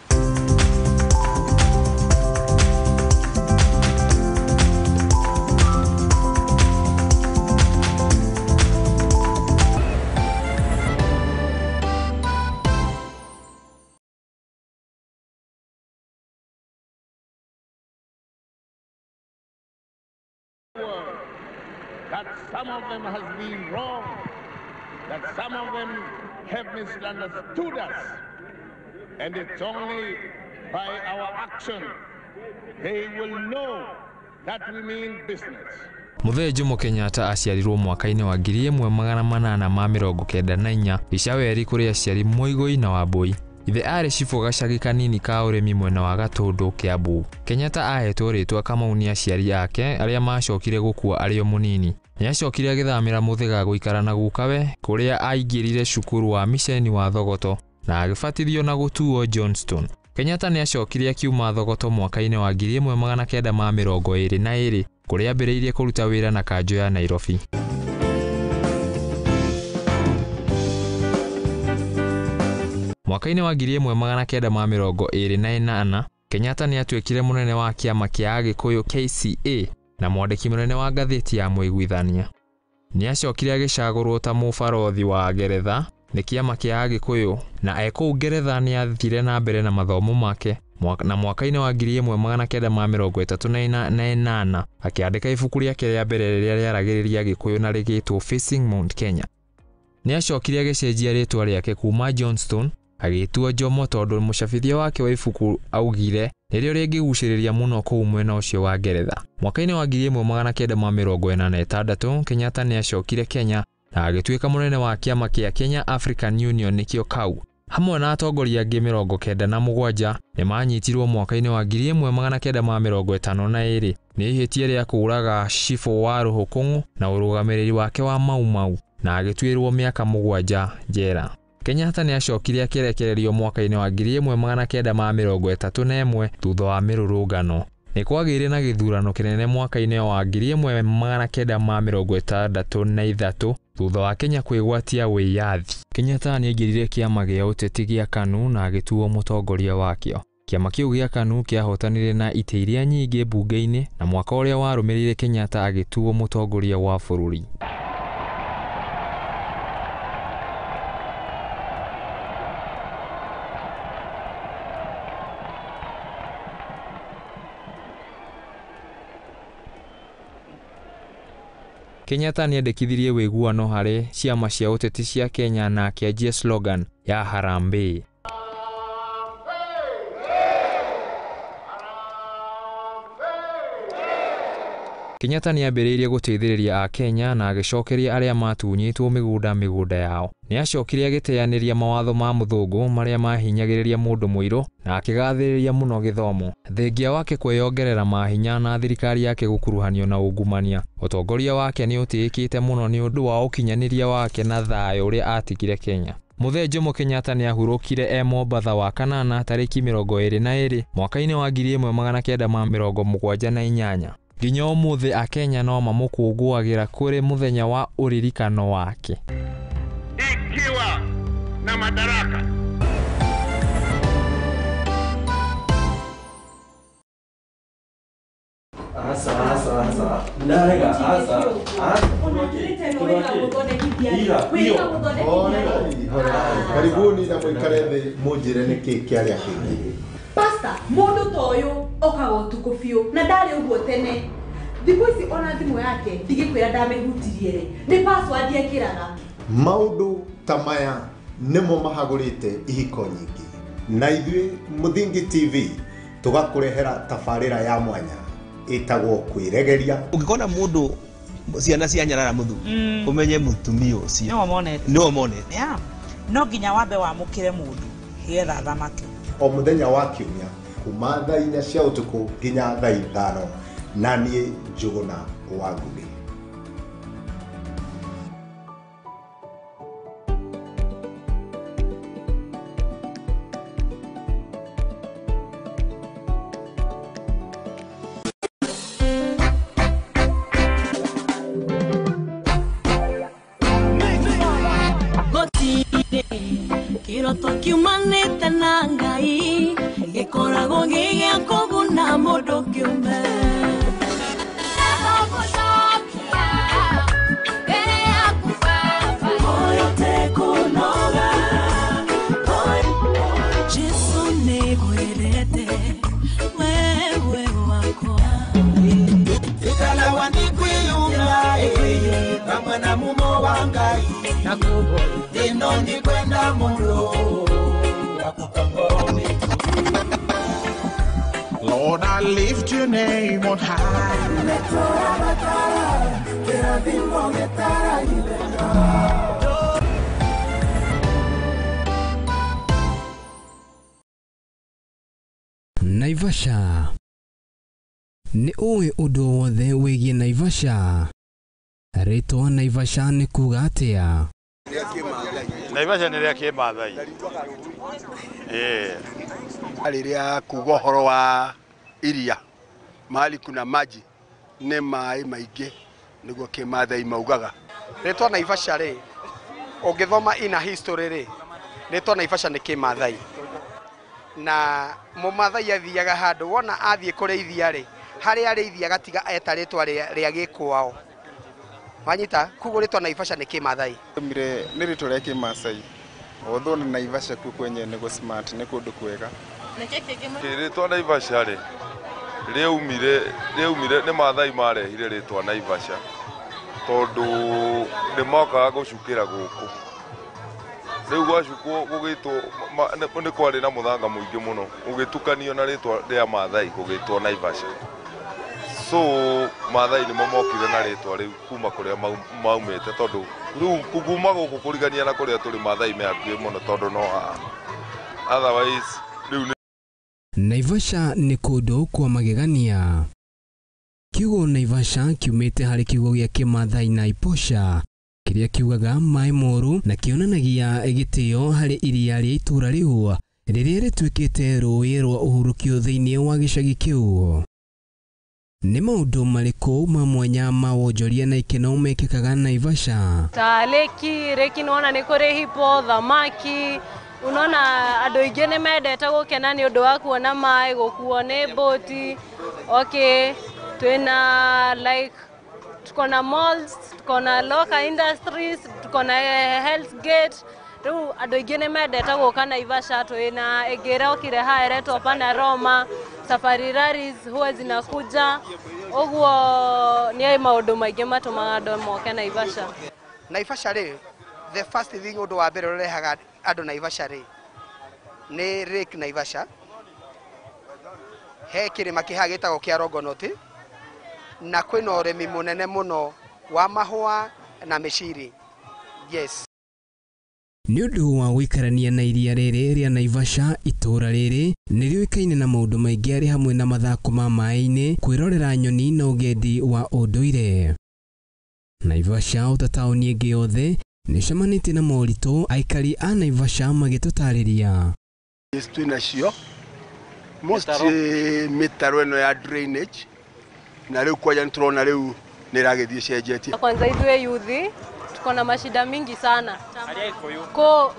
That some of them has been wrong, that some of them have misunderstood us, and it's only by our action they will know that we mean business. Muthee Jomo Kenyatta aciarirwo mwaka-ini wa 1894 Icaweri kuri aciari Muigui na Wambui. Ithe ari cibo gacagi kanini ka urimi mwena wa Gatundu Kiambu. Kenyatta ahetwo ritwa Kamauni aciari ake aria macokire gukua ario munini. Niacokire agithamira Muthiga guikara na gukawe kuria aingirire cukuru wa misheni wa Thogoto na agibatithio na gutuo Johnston. Kenyatta niacokire akiuma Thogoto mwaka-ini wa 1922 kuria ambiriirie kuruta wira na kanjo ya Nairobi. Mwaka-ini wa 1928 Kenyatta ni atwekire munene wa kiama kia Agikuyu KCA na mwandiki munene wa gatheti ya Muiguithania. Ni acokire agicagurwo ta mubarothi wa Ngeretha ni kiama kia Agikuyu na eko Ngeretha ni athire na mbere na mathomo make na mwaka-ini wa 1938 akiandika ibuku riake rĩa mbere rĩrĩa rĩaragĩrĩria Gikuyu na rĩgĩtwo Facing Mount Kenya. Ni acokire agicenjia ritwa riake kuma Johnston agĩtua Jomo tondũ mũcabithia wake wa ibuku augire nĩrĩo rĩngĩgucĩrĩria mũno kũu mwena ũcio wa Ngeretha. Mwaka-inĩ wa 1946 Kenyatta nĩacokire Kenya na agĩtuĩka mũnene wa kĩama kĩa Kenya African Union nĩkĩo KAU. Hamwe na atongoria angĩ 97 nĩmanyitirwo mwaka-inĩ wa 1952 nĩ ihĩtia rĩa kũũraga Shifo wa Rũhũkũng'ũ na ũrũgamĩrĩri wake wa Mau Mau na agĩtuĩrwo mĩaka 7 njera. Kenyatta nĩacokire akĩrekererio mwaka-inĩ wa 1931 thutha wa mĩrũrũngano. Nĩ kwagĩire na gĩthurano kĩnene mwaka-inĩ wa 1963 thutha wa Kenya kwĩgwatia wĩyathi. Kenyatta nĩaingĩrire kĩama gĩa ũteti gĩa KANU na agĩtuo mũtongoria wakĩo. Kĩama kĩu gĩa KANU kĩahotanire na itĩ iria nyingĩ bunge-inĩ na mwaka ũrĩa warũmĩrĩire Kenyatta agĩtuo mũtongoria wa bũrũri. Kenyatta nĩendekithirie wĩiguano harĩ ciama cia ũteti cia Kenya na akĩanjia slogan ya Harambee. Kenyatta nĩambĩrĩirie gũteithĩrĩria Akenya na agĩcokeria arĩa matunyĩtwo mĩgũnda yao. Nĩacokire agĩteanĩria mawatho ma mũthũngũ marĩa mahinyagĩrĩria mũndũ mũirũ na akĩgathĩrĩria mũno gĩthomo. Thengia wake kwĩyongerera mahinya na thirikari yake gũkuruhanio na ungumania. Ũtongoria wake nĩũtĩĩkĩte mũno nĩ ũndũ wa ũkinyanĩria wake na thayũ ũrĩa atigire Kenya. Mũthee Jomo Kenyatta nĩahurũkire Mombatha wa kanana tarĩki 22 mwaka-inĩ wa 1978. Nginya ũmũthĩ Akenya no mamũkũngũagĩra kũrĩ mũthenya wa ũririkano wake. Ikiwa na madaraka karibuni na mwikare thĩ mũnjĩre nĩkĩ kĩarĩa kĩngĩ. Pastor, mũndũ ta ũyũ okaga ũtukũ biũ na ndarĩ ũguo tene. Thikũ ici ona thimũ yake ndigĩkwĩra ndamĩhutirie rĩ, nĩ password ekĩraga. Maũndũ ta maya nĩmo mahagũrĩte ihiko nyingĩ. Na ithuĩ Mũthingi TV tũgakũrehera tabarĩra ya mwanya ĩtagwo kwĩregeria. Ũngĩkona mũndũ ciana cia nyarara mũthu ũmenye mũtumia ũcio no monete. No nginya wambe wamũkĩre mũndũ getha thamake. O mũthenya wa kiumia kuma thaa 4 cia ũtukũ nginya thaa 5 na niĩ Njũgũna wa Ngugi. Kiroto kiumanĩte na Ngai gĩkoragwo gĩgĩa kũguna mũndũ kĩũmbe. Jesu nĩgwendete wewe wakwa. Fikala wanikwiyunga kamwe na mumo wa Ngai nakubo ino ndikwenda mulo Lord, I lift your name on high. Naivasha. Nĩ ũĩ ũndũ wothe wĩgiĩ Naivasha? Rĩtwa Naivasha nĩ kuuga atĩa? Naivasha nĩ rĩa Kĩmaathai. Rĩrĩa kuuga ũhoro wa iria, mahali kuna maji nĩ maĩ maingĩ nĩguo Kĩmaathai maugaga. Rĩtwa Naivasha rĩ, ũngĩthoma ina history rĩ, rĩtwa Naivasha nĩ Kĩmaathai. Na Mũmaathai athiaga handũ wona athiĩ kũrĩithia rĩ, harĩa arĩithia gatiga eta rĩtwa rĩa Gĩkwao. Wanyita kugo rĩtwa Naivasha nĩ Kĩmaathai. Mire nĩ rĩtwa rĩa Kĩmaasai. Although na Naivasha ku kwenye nĩgo smart nĩ kũndũ kwega. Rĩtwa Naivasha rĩ, rĩumire nĩ Maathai marehire rĩtwa Naivasha tondũ nĩ mokaga gũcukĩra gũkũ. riu gwacukwo gugitwo ni kwari na muthanga muingi muno ugitukanio na ritwa ria Mathai gugitwo Naivasha. So Mathai ni momokire na ritwa riu kuma kuria maumite tondu riu kuguma guku kurigania na kuria turi Mathai me hakuhi muno tondu no otherwise riu Naivasha ni kundu kwa magegania. Kiugo Naivasha kiumite hari kiugo gia Kimathai na Iposha kiria kiugaga mai moru na kionanagia gitio hari iria ria itura riu riria rituikite rũĩ rwa ũhurũkio thĩinĩ wa gĩcagi kĩu. Nĩ maũndũ marĩkũ ma mwanya ma wonjoria na ikeno mekĩkaga Naivasha? Ta leki nona nĩ kũrĩ hipo, thamaki. Unaona andũ aingĩ nĩ mendete gũkena nĩ ũndũ wa kuona maĩ, gũkuo nĩ boti. Okay, twina like tuko na malls, tuko na local industries, tuko na health gate. Riu andũ aingĩ nĩ mendete gũka Naivasha. Twina ĩngĩ okire haeretwo Panorama, safari rallies huwa zinakuja. Ũguo nĩ maũndũ maingĩ matũmaga andũ moke Naivasha. Naivasha rĩ, the first thing ũndũ wa mbere ũrehaga andũ Naivasha rĩ nĩ Lake Naivasha. He kĩrĩma kĩhaha gĩtagwo kĩa Longonot na kwĩna ũrĩmi mũnene mũno wa mahũa na mĩciri. Yes. Nĩ ũndũ wa gũikarania na iria rĩrĩ rĩa Naivasha, itũra rĩrĩ nĩ rĩũĩkaine na maũndũ maingĩ arĩ hamwe na mathako ma maĩ-inĩ, kwĩrorera nyoni na ũgendi wa ũndũire. Naivasha o ta taũni ĩngĩ yothe nĩ cemanĩtie na moritũ aikari a Naivasha magĩtũtarĩria. Twĩnacio most mĩtaro ĩno ya drainage na rĩu kwaja nĩ tũrona rĩu nĩ ĩragĩthiĩ cenjetie. Kwanza ithuĩ youthi tuko na mashida mingi sana.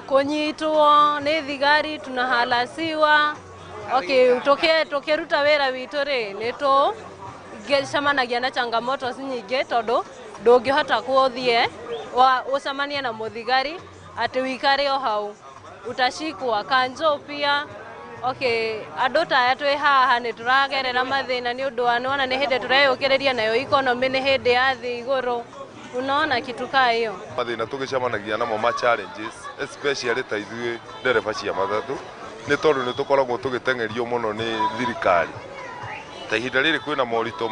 Kunyitwo nĩ thigari, tunahalasiwa. Okay, tukiruta wĩra witũ rĩ nĩ tũcemanagia na changamoto nyingĩ tondũ ndũngĩhota gũthiĩ ucemanie na mũthigari atĩ wikare o hau, utashikwa kanjo pia. Okay, andũ ta aya twĩ haha nĩ tũragerera mathĩna nĩ ũndũ wa nĩwona nĩ hĩndĩ tũreyũkĩrĩria nayo economy nĩ hĩndĩ ya thĩ igũrũ. Unaona kitu kaa hiyo. Mathĩna tũgĩcemanagia namo ma challenges especially ta ithuĩ ndereba cia matatũ nĩ tondũ nĩ tũkoragwo tũgĩteng'erio mũno nĩ thirikari. Ta ihinda rĩrĩ kwĩna moritũ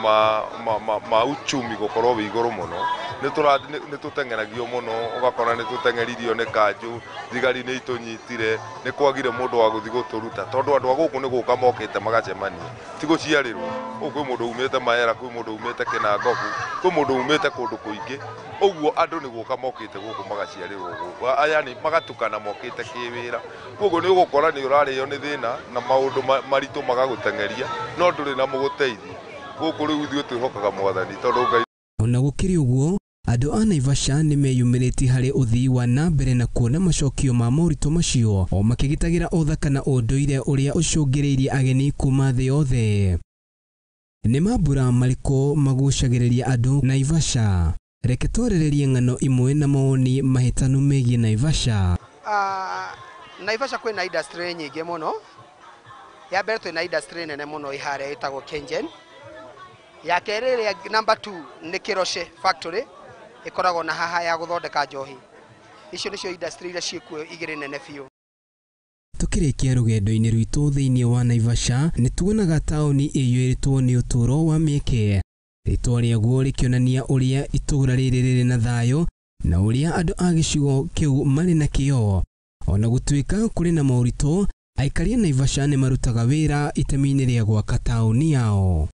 ma uchumi gũkorwo wĩ igũrũ mũno, nĩ tũteng'eragio mũno, ũgakora nĩ tũteng'eririo nĩ kanjũ, thigari nĩ itũnyitire, nĩ kwagire mũndũ wa gũthiĩ gũtũruta tondũ andũ a gũkũ nĩ gũka mokĩte magacemania, ti gũciarĩrwo. Ũguo kwĩ mũndũ umĩte Maera, kwĩ mũndũ umĩte Kinangobu, kwĩ mũndũ umĩte kũndũ kũingĩ. Ũguo andũ nĩ gũka mokĩte gũkũ magaciarĩrwo gũkũ, aya nĩ magatukana mokĩte kĩwĩra. Ũguo nĩ ũgũkora nĩ ũrarĩo nĩ thĩna na maũndũ maritũ magagũteng'eria no ndũrĩ na mũgũteithia. Gũkũ rĩu ithuĩ twĩhokaga Mwathani tondũ Ngai. Ona gũkĩrĩ ũguo, andũ a Naivasha nĩ meyumĩrĩtie harĩ ũthii wa na mbere na kuona macokio ma moritũ macio, o makĩgitagĩra ũthaka na ũndũire ũrĩa ũcũngĩrĩirie ageni kuma thĩ yothe. Nĩ mambura marĩkũ magucagĩrĩria andũ Naivasha? Reke twarĩrĩrie ng'ano imwe na mawoni mahĩtanu megiĩ Naivasha. Naivasha kwĩna industry nyingĩ mũno. Ya mbere twĩna industry nene mũno iharĩa ĩtagwo Kengen. Ya kerĩ ĩrĩa number 2 nĩ Kiroshe factory ĩkoragwo na haha ya gũthondeka njohi. Icio nĩcio industry iria ciĩkuo igĩrĩ nene biũ. Tukĩrĩkia rũgendo-inĩ rwitũ thĩinĩ wa Naivasha, nĩ tuonaga taũni ĩiyũrĩtwo nĩ ũtũũro wa mĩeke. Rĩtwa rĩaguo rĩkĩonania ũrĩa itũũra rĩrĩ rĩrĩ na thayũ na ũrĩa andũ a gĩcigo kĩu marĩ na kĩyo. Ona gũtuĩka kũrĩ na moritũ, aikari a Naivasha nĩ marutaga wĩra itemi-inĩ rĩa gwaka taũni yao.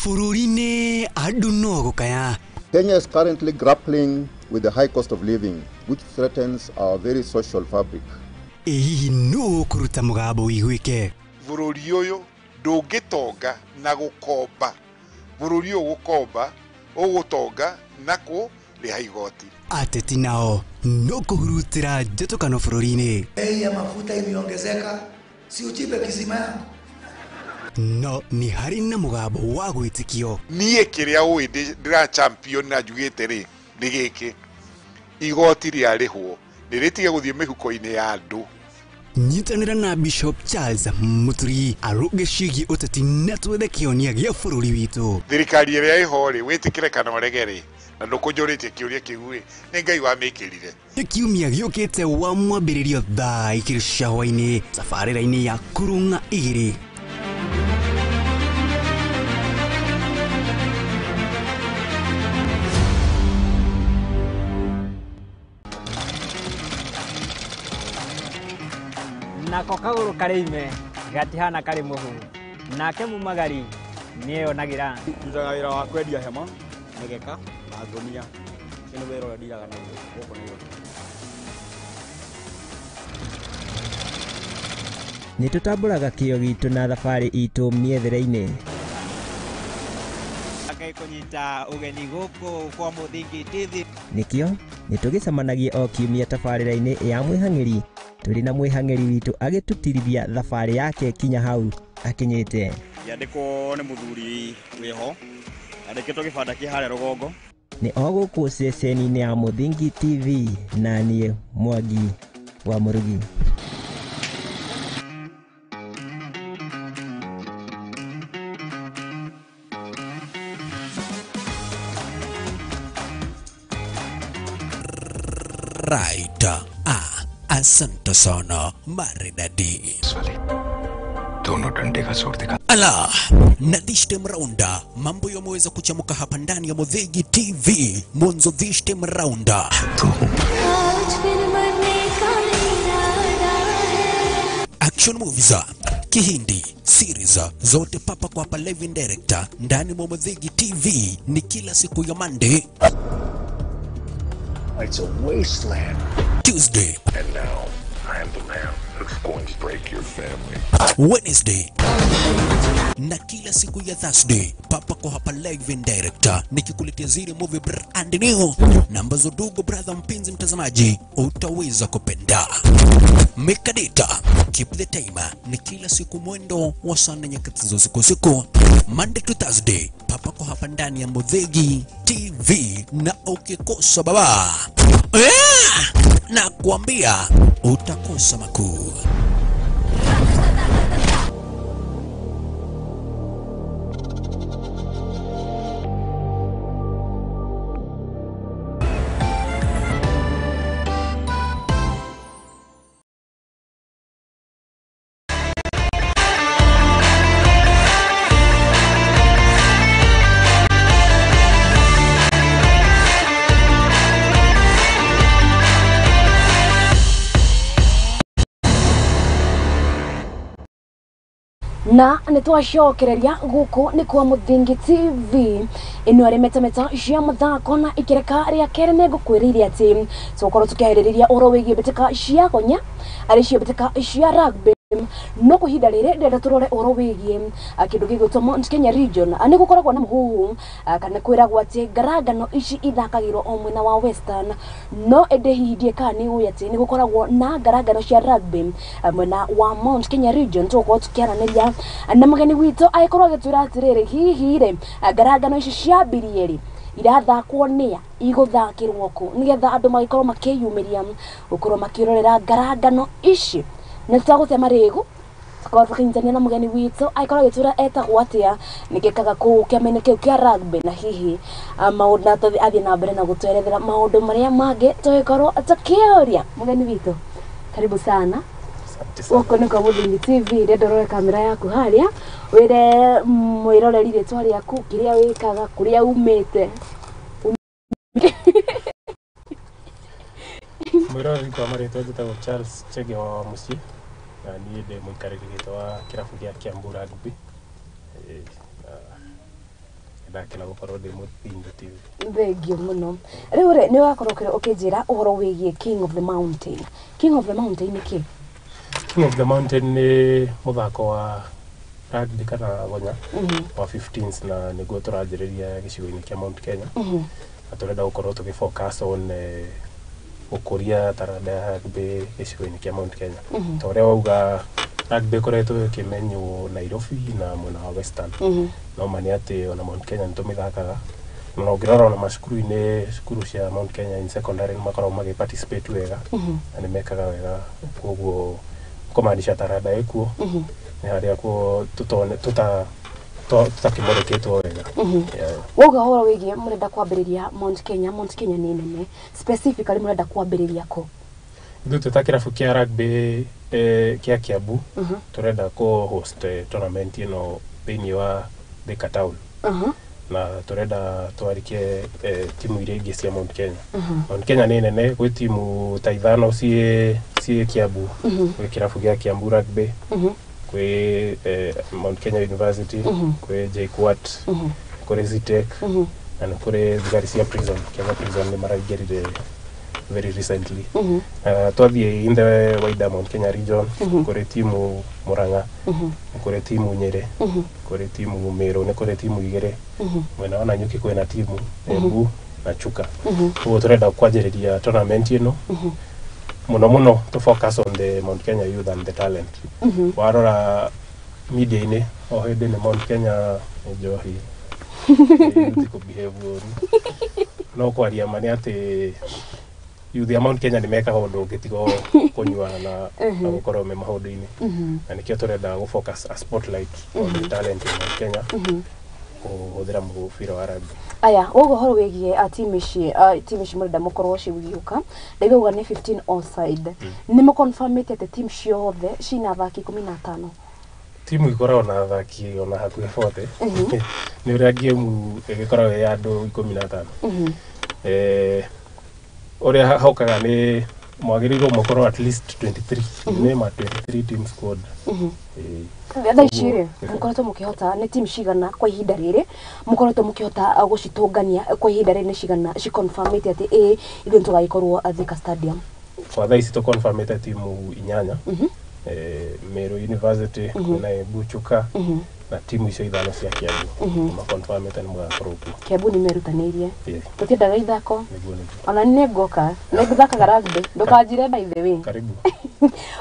Fururine aduno gukaya. Kenya is currently grappling with the high cost of living, which threatens our very social fabric. No kuruta mugambo wiguike. Bururi ũyũ ndũngĩtonga na gũkomba. Bururi ũyũ gũkomba ũgũtonga na kũrĩha igoti. Ateti nao no kuhurutira njũtũkano bũrũri-inĩ. Bei ya mafuta imeongezeka, si uchipe kisima yako. no ni hari na mugambo wa gwitikio niä kä rä a å ä ndä champion na njugä te rä nä gä kä igoti rä arä hwo nä rä tige gå thiä mä huko-inä ya andå nyitanira na Bishop Charles Muturi aruge cigi uteti na twethe kionia gia bururi witu thirikari ä rä a ä ho rä wä tä kä re kana å rege rä na ndå kå njå rä tie kä å ria kä u rä nä Ngai wa mä kä rire kiumia giukite wa mwambiririo thaa igiri cia hwaini tabarira-ini ya kurunga igiri nako kaguru karime gatihana kari muhu nake mumagari niyo nagira ndutaga wira wa kwendia hema negeka na ngonia kino wira wa ndiraga na goko niyo nitutamburaga kio gitu na thabari itu miethere-ini akai kunyita ugeni goko kwa Muthingi TV nikio nitugicemanagia o kiumia tabarira-ini ya mwihang'iri turi na mwihang'iri witu agitutirithia thabari yake kinya hau akinyite yandiko ni muthuri wiho andikitwo gibanda ki hare rugongo ni oguku ceceni-ini ya Muthingi TV na nie Mwangi wa Murugi right. Asante sana maridadi. Dono dande ka zor dikha. Ala, na this time rounda mambo yameweza kuchamuka hapa ndani ya Muthingi TV. Mwanzo this time rounda action movies, Kihindi, series zote papa kwa hapa live in director ndani mwa Muthingi TV ni kila siku ya Monday. It's a wasteland. Tuesday. And now, I am the man who's going to break your family. Wednesday. Na kila siku ya Thursday papa kwa hapa live in director nikikuletea zile movie brand new na ambazo dogo brother mpenzi mtazamaji utaweza kupenda. Mekadeta keep the timer ni kila siku mwendo wa sana nyakati za usiku Monday to Thursday papa kwa hapa ndani ya Muthingi TV na ukikosa baba na kuambia utakosa makuu. na nitwacokereria guku ni kwa Muthingi TV ino ari MetaMeta cia Mathaako na ikireka ria kere ne gukwiriria ati tukorwo tukihiriria oro wigie bitika cia gonya ari cia bitika cia rugby no kuhinda rire ndenda turore oro wigie kindu gigutwo Mount Kenya region ani gukoragwo na muhuhu kana kwiragwo ati ngaragano ici ithakagirwo o mwena wa western no ende hihindie kani uyu ati ni gukoragwo na ngaragano cia rugby mwena wa Mount Kenya region tukorwo tukiaraniria na mugeni witu aikorwo agitwira atiriri hihi ri ngaragano ici cia birieri irathakwo nia iguthakirwo ku nigetha andu magikorwo makiyumiria gukorwo makirorera ngaragano ici na tutagusema regu kwa tukinyitania na mugeni witu aikorwo agitwira etagwo atia nikikaga ku kiamene kiu kia rugby na hihi maundu na tuthi athie na mbere na gutwerethera maundu maria mangi tugikorwo tukioria mugeni witu karibu sana. Wako ni kwa Muthingi TV rendo rore kamera yaku haria wire mwiroreri ritwa riaku kiria wikaga kuria umite mwiroreri kwa maritwa njitagwo Charles Chege wa mucii na niĩ ndĩ mũikarĩri gĩtĩ wa kĩrabu gĩa Kiambu Rugby ndakena gũkorwo ndĩ Muthingi TV. Thengio muno. Rĩu rĩ nĩ wakorwo ũkĩnjĩra ũhoro wĩgiĩ King of the Mountain. King of the Mountain nĩ kĩ? King of the Mountain nĩ mũthako wa rugby kana gonya wa 15s na nĩguo tũranjĩrĩria gĩcigo-inĩ kĩa Mount Kenya na tũrenda gũkorwo tũgĩfocus on gũkũria taranda ya rugby gĩcigo-inĩ kĩa Mount Kenya. Ta ũrĩa wauga rugby koretwo kimenyo Nairobi na mwena wa Western no mani ati ona Mount Kenya ntumithakaga no ngirora ona macukuru-ini cukuru cia Mount Kenya in secondary makoragwo magi participate wega na ni mekaga wega koguo komandisha tarada ekuo ni haria ko tutakimoreketwo wega woga hora wigie murenda kwambiriria Mount Kenya ni nene specifically murenda kwambiriria ko ndu tutakirafu kia rugby kia Kiambu turenda ko host tournament ino thini wa Thika Town na turenda twarikie timu iria ingi cia Mount Kenya Mount Kenya ni nene gwi timu ta ithano cie Kiambu gwi kirafu gia Kiambu rugby kwi Mount Kenya University kwi JKUAT kuri Zitek na kuri thigari cia prison Kenya prison ni maraigirire very recently twathie in the wider Mount Kenya region kuri timu Murang'a kuri timu Nyeri kuri timu Meru ni kuri timu igire mwena ona Nyuki kwena timu Embu na Chuka tuo turenda kwanjiriria tournament ino muno to focus on the Mount Kenya youth and the talent warora media ini o hindi ni Mount Kenya njohi ko behave no kwaria mani ati youth ya Mount Kenya ni meka undu ngitigo kunywa na gukorwo me maundu-ini na nikio turenda go focus a spotlight on the talent in Mount Kenya kuhuthira mubira wa rugby aya wogo horo wigie timu ici murenda mukorwo ciugiuka ndaiga ni 15 offside ni mu confirmate ati timu ciothe cina athaki 15 timu ikoragwo na athaki ona hakuhi 40 ni uria game igikoragwo ya andu 15 oria haukaga ni mwagirirwo mukorwo at least 23 ni ma 23 team squad tha icire mukoretwo mukihota ni team cigana kwa ihinda riri mukoretwo mukihota gucitungania kwa ihinda riri ni cigana ci confirmate ati ithu tugagikorwo Thika Stadium kwa tha ici to confirmate timu inyanya Meru University na Embu Chuka na timu icio ithano cia Kiambu ma confirmate ni mugakorwo Kiambu ni merutanirie tutiendaga ithako ona ni ngoka ni guthakaga rugby ndukanjire by the way karibu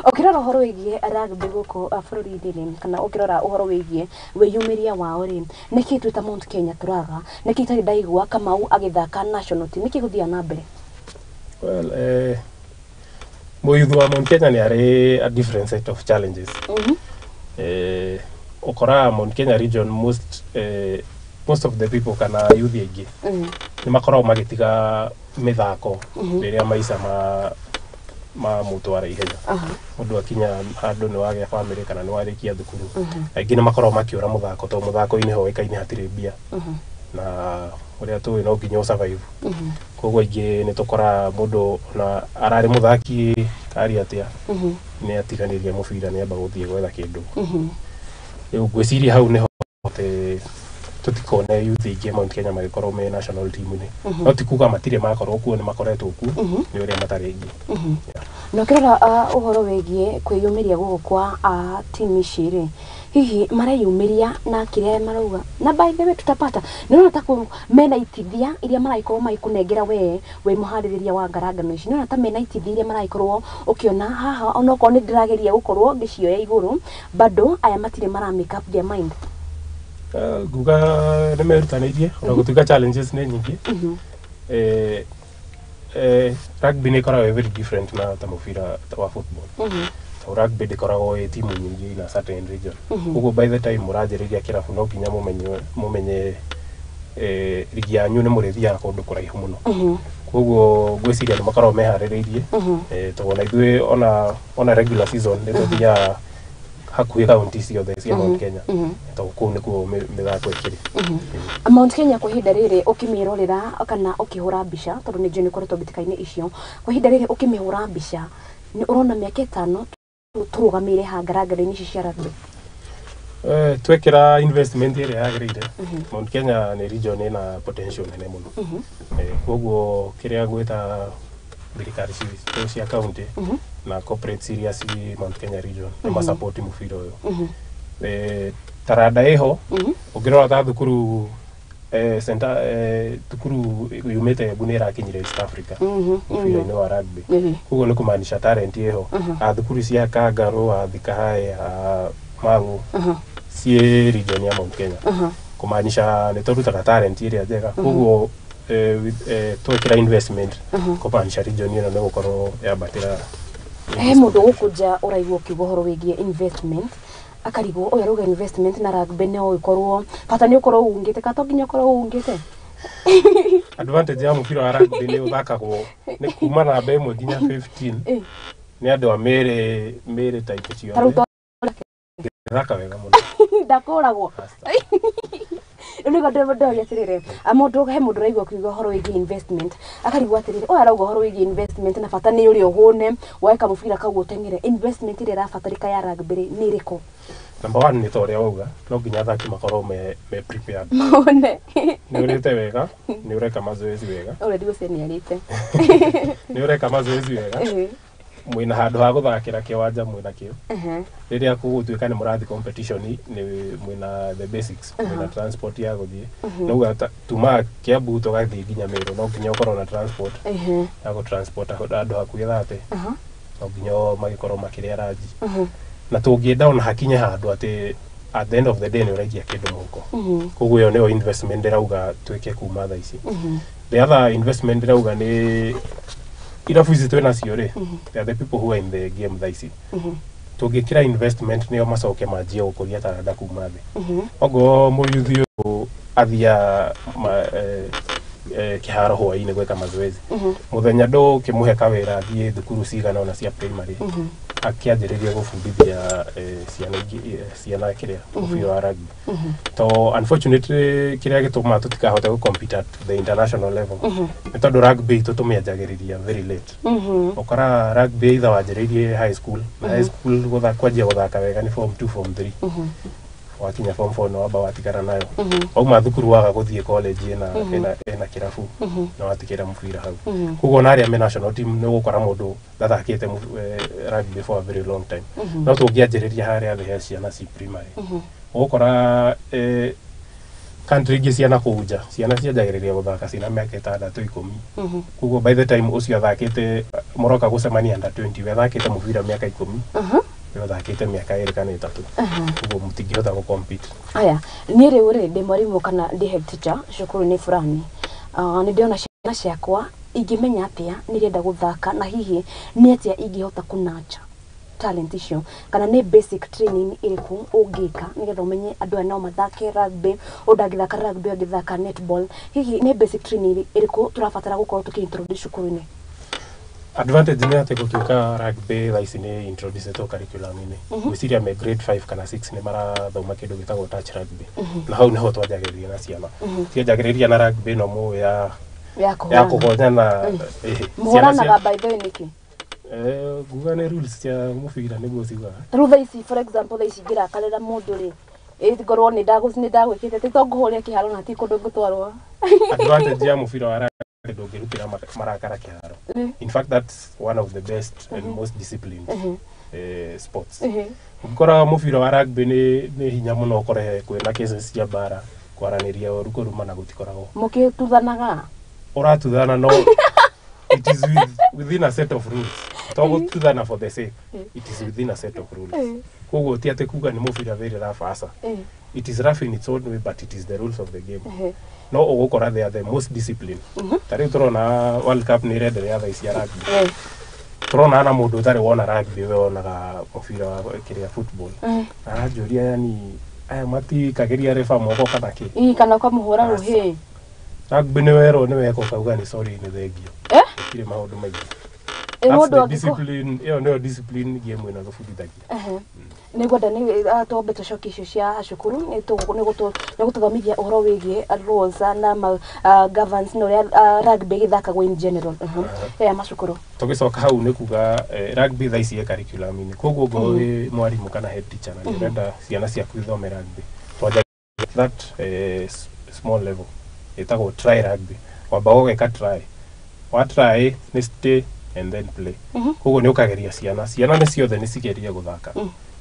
ukirora uhoro wigie rugby guko bururi-ini kana ukirora uhoro wigie wiyumiria wao ri niki twita Mount Kenya turaga niki tari ndaigua Kamau agithaka national team niki guthia na mbere well moyuthu wa Mount Kenya ni ari a different set of challenges ukora Mount Kenya region most of the people kana youth igi ni makoragwo magitiga mithako riria maisha ma mutwara ihenya mundu akinya handu ni wagia family kana ni warikia thukuru aingi ni makoragwo makiura muthako to muthako-ini hoikaine hatire mbia na uria tu no nginya survive koguo ingi ni tukora mundu na arari muthaki ari atia ni atiganiria mubira ni amba guthie gwetha kindu riu gwiciria hau niho tutikone youth ingi Mount Kenya magikorwo me national team-ini no tikuga matire makorwo kuo ni makoretwo kuo ni uria matari ingi no kirora uhoro wigie kwiyumiria gugu kwa team ici hihi marayumiria na kiria marauga na by the way tutapata nona taku mena itithia iria maraikorwo maikunengera we muhaririria wa ngarangano ici nona ta mena itithia iria maraikorwo ukiona haha onoko ni ndirageria gukorwo ngicioya iguru bado aya matire mara make up their mind guga ni merutanirie ona gutuika challenges ni nyingi rugby ni koragwo very different na ta mubira wa football rugby ndikoragwo timu nyingi na certain region uguo by the time murajiriria kirabu no nginya mumenye ligi yanyu ni murithia kundu kuraihu muno koguo gwiciria ni makoragwo mehaririirie tugona ithuĩ ona regular season ni tuthia hakuhi county ciothe cia Mount Kenya to kuu nikuo mithako ikiri Mount Kenya kwa ihinda riri ukimirorera kana ukihura mbica tondu ni njui nikoretwo mbitikaini icio kwa ihinda riri ukimihura mbica ni urona miaka 5 turugamire ha ngarangano-ini ici cia rugby twekira investment iri yagirire Mount Kenya ni region ina potential nene muno koguo kiria gwita thirikari cia county na corporate series Mount Kenya region ni support mubira uyu tarada iho ukirora ta thukuru center tukuru yumete bunera kinyire East Africa mubira-inĩ wa rugby koguo nĩ kũmaanisha talent ĩho thukuru cia Kangaroo Thikahae Mang'u cie region ya Mount Kenya kũmaanisha nĩ tũrutaga talent ĩrĩa njega koguo twekĩra investment kũmaanisha region ĩno nĩ gũkorwo yambatĩra mũndũ gũkũnja ũraigua ũkiuga ũhoro wĩgiĩ investment akarigwo ũyũ arauga investment na rugby no ikorwo bata nĩ ũkorwo ungĩte kana nginya ũkorwo ungĩte advantage ya mũbira wa rugby nĩ ũthakagwo nĩ kuma namba 1 nginya 15 nĩ andũ a mere type ciothe thaka wega mũno ndakũragwo nĩgo ndĩrĩa atĩrĩrĩ mũndũ he mũndũ ũraigua ũkiuga ũhoro wĩgiĩ investment akarigwo atĩrĩrĩ ũyũ arauga ũhoro wĩgiĩ investment na bata nĩ ũrĩa ũhũne weka mũbira kau ũteng'ere investment ĩrĩa ĩrabatarĩka ya rugby nĩ ĩrĩkũ number 1 nĩ ta ũrĩa wauga no nginya athaki makorwo me prepared nĩ ũrĩte wega nĩ ũreka mazoezi wega already ũceniarĩte nĩ ũreka mazoezi wega mwina handũ ha guthakira kiwanja mwina kio riria kugutwika ni murathi competition ni mwina the basics mwina transport ya guthie no tuma Kiambu tugathie nginya Meru no nginya ukorwo na transport ya go transport andu hakuhi 30 no nginya magikorwo makiria raji na tungienda ona hakinya handu ati at the end of the day ni uraikia kindu muko koguo yo nio investment irauga twike kuma tha ici the other investment irauga ni irafu ici twina cio ri they are the people who are in the game thaisi tungikira investment nio macoke manjie gukuria taranda kuma thi ogo muyuthi athia kiharo hwaini gweka mazoezi muthenya ndo kimuhe kawira athie thukuru cigana ona cia primary akianjiriria gufundithia ciana kiria mubira wa rugby to unfortunately kiria gituma tutikahota gu compete at the international level ni tondu rugby tutumianjagiriria very late okara rugby either wanjiririe high school na high school kwanjia guthaka wega ni form 2 form 3 wakinya form 4 no wamba watigara nayo auma thukuru waga guthie college ena kirafu na watikira mubira hau kugo na aria me national team ni gukora mundu ndathakite rugby for a very long time no tungianjiriria haria the ciana ci primary gukora country ingi ciana kuja ciana cianjagiriria guthaka cina miaka 6 10 kugo by the time ucio athakite moroka gucemania under 20 we athakite mubira miaka 10 yo thakite miaka 2 kana 3 kugo mutingihota gu compete aya ni riu ri ndi mwarimu kana ndi head teacher cukuru ni fulani ni ndiona ciana ciakwa ingimenya atia nirenda guthaka na hihi ni atia ingihota kunacha talent icio kana ni basic training iriku ungika nigetha umenye andu aya no mathake rugby undagithaka rugby ungithaka netball hihi ni basic training iriku turabatara gukorwo tukiintroduce cukuru-ini advantage ni ati gutuika rugby thaisi ni introduce to curriculum-ini gwiciria me grade 5 kana 6 ni marathoma kindu gitagwo touch rugby na hau niho twajagiriria na ciana twajagiriria na rugby no mu ya kuhonyana muhoranaga by the way niki guga ni rules cia mubira niguo ciugaga rutha ici for example tha ici ngirakarira mundu ri ngorwo ni ndagwikite ti to nguhuria kiharo na ti kundu ngutwarwo advantage ya mubira wa ndungirutira marakara kiharo in fact that's one of the best and most disciplined sports ukora mubira wa rugby ni hinya muno ukore kwina cases cia bara kwaraniria rukuruma na gutikoragwo mukituthanaga uratuthana no it is within a set of rules to gututhana for the sake it is within a set of rules koguo ti ate kuga ni mubira very rough asa it is rough in its own way but it is the rules of the game no ugukora they are the most disciplined tari turona World Cup ni renderea tha cia rugby turona na mundu tari wona rugby we wonaga mubira wa kiria football aranjuria yani aya mati kageria refa moko kana ki kana kwa muhora ruhi rugby ni wero ni weko kauga ni sorry ni thengio kire maundu maingi discipline yo no discipline game ina gufundithagia ni gwenda ni tombe tucoki icio cia cukuru ni gututhomithia uhoro wigie rules na governance no rugby githakagwo in general ya macukuru tugicoka hau ni kuga rugby thaisi ya curriculum-ini koguo ngo mwarimu kana head teacher na ndirenda ciana cia kwithome rugby twaja that small level itago try rugby wamba gugeka try wa try ni stay and then play koguo ni ukageria ciana ni ciothe ni cigeria guthaka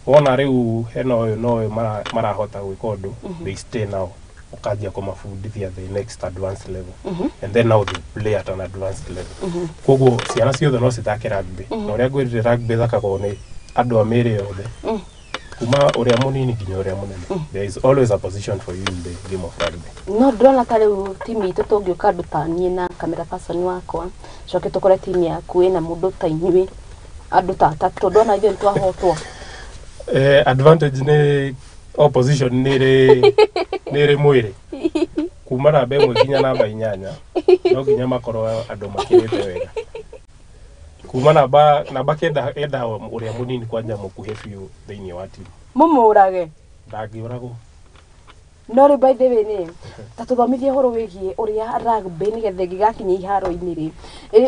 wona riu heno no marahota gwika undu they stay now ukajia kumafundithia the next advanced level and then now they play at an advanced level koguo ciana ciothe no cithake rugby na uria ngwirire rugby thakagwo ni andu a mĩĩrĩ yothe kuma uria munini nginya uria munene there is always a position for you in the game of rugby. No ndona ta riu timu itu tungĩũka ndutanie na camera person wakwa coke tukore timu yaku ina mundu ta inyuĩ andu ta atatu ndona ithuĩ twahotwo. Advantage ni opposition nire mwiri kuma namba 1 nginya namba 8 no nginya makorwo andu makirite wega kuma namba kenda uria munini kwanja mukuhe biu thiini wa timu mumurage ndangiuragwo no ri by the way ni ta tuthomithie horo wigie uria rugby ni gethe gigakinya iharo-ini ri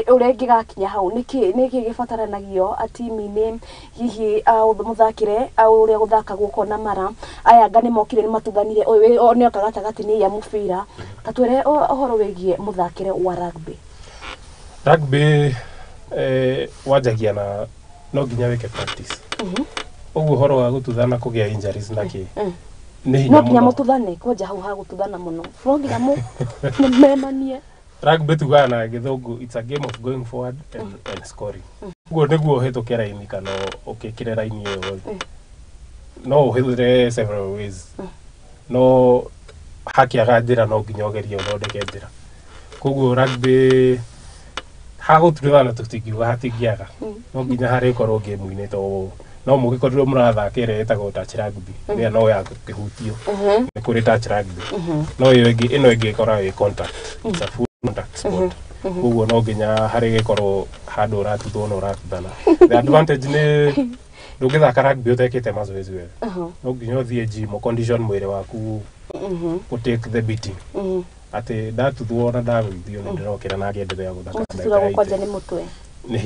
uria gigakinya hau niki gibataranagia atimi-ini hihi muthakire uria guthakagwo kona mara aya ngani mokire ni matuthanire ni okagatagati ni ya mubira ta twere horo wigie muthakire wa rugby wajagia na no nginya weke practice uguo horo wa gututhana kugia injuries naki no kinya mututhane kwanja hau ha gututhana muno frogira mu memanie rugby tugana githungu it's a game of going forward and scoring uguo niguo hitukira ini kana ukikire raini iyo no uhithire several ways no haki aganjira no nginya ugerie uthondeke njira koguo rugby hagututhana tutingiuga hatingiaga no nginya hari korwo game-ini to no mugikorwo murathakira etagwo touch rugby ria no ya kihutio ni kuri touch rugby no ino ingi kora wi contact it's a full contact sport uguo no nginya hari gikorwo handu uratuthwo no uratuthana the advantage ni ndugithaka rugby utekite mazoezi wega no nginya uthie gym condition mwiri waku take the beating ati ndatuthwo na ndagwithio ni ndirokira na ngenderea guthaka ndagika kwanja ni mutwe ni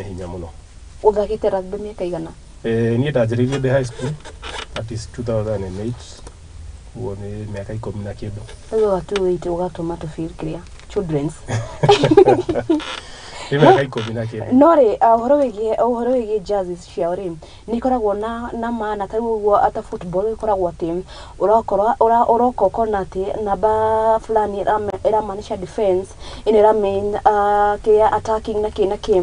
hinya muno uthakite rugby miaka igana ni ndajiririe the high school that is 2008 uo ni miaka 10 na kindu ugo atu wait ugatuma to feel clear children's ni miaka 10 na kindu no ri uhoro wigie jerseys cia ri ni koragwo na maana ta uguo ata football ikoragwo ati uroko konati namba fulani iramaanisha defense ina iramean kia attacking na kia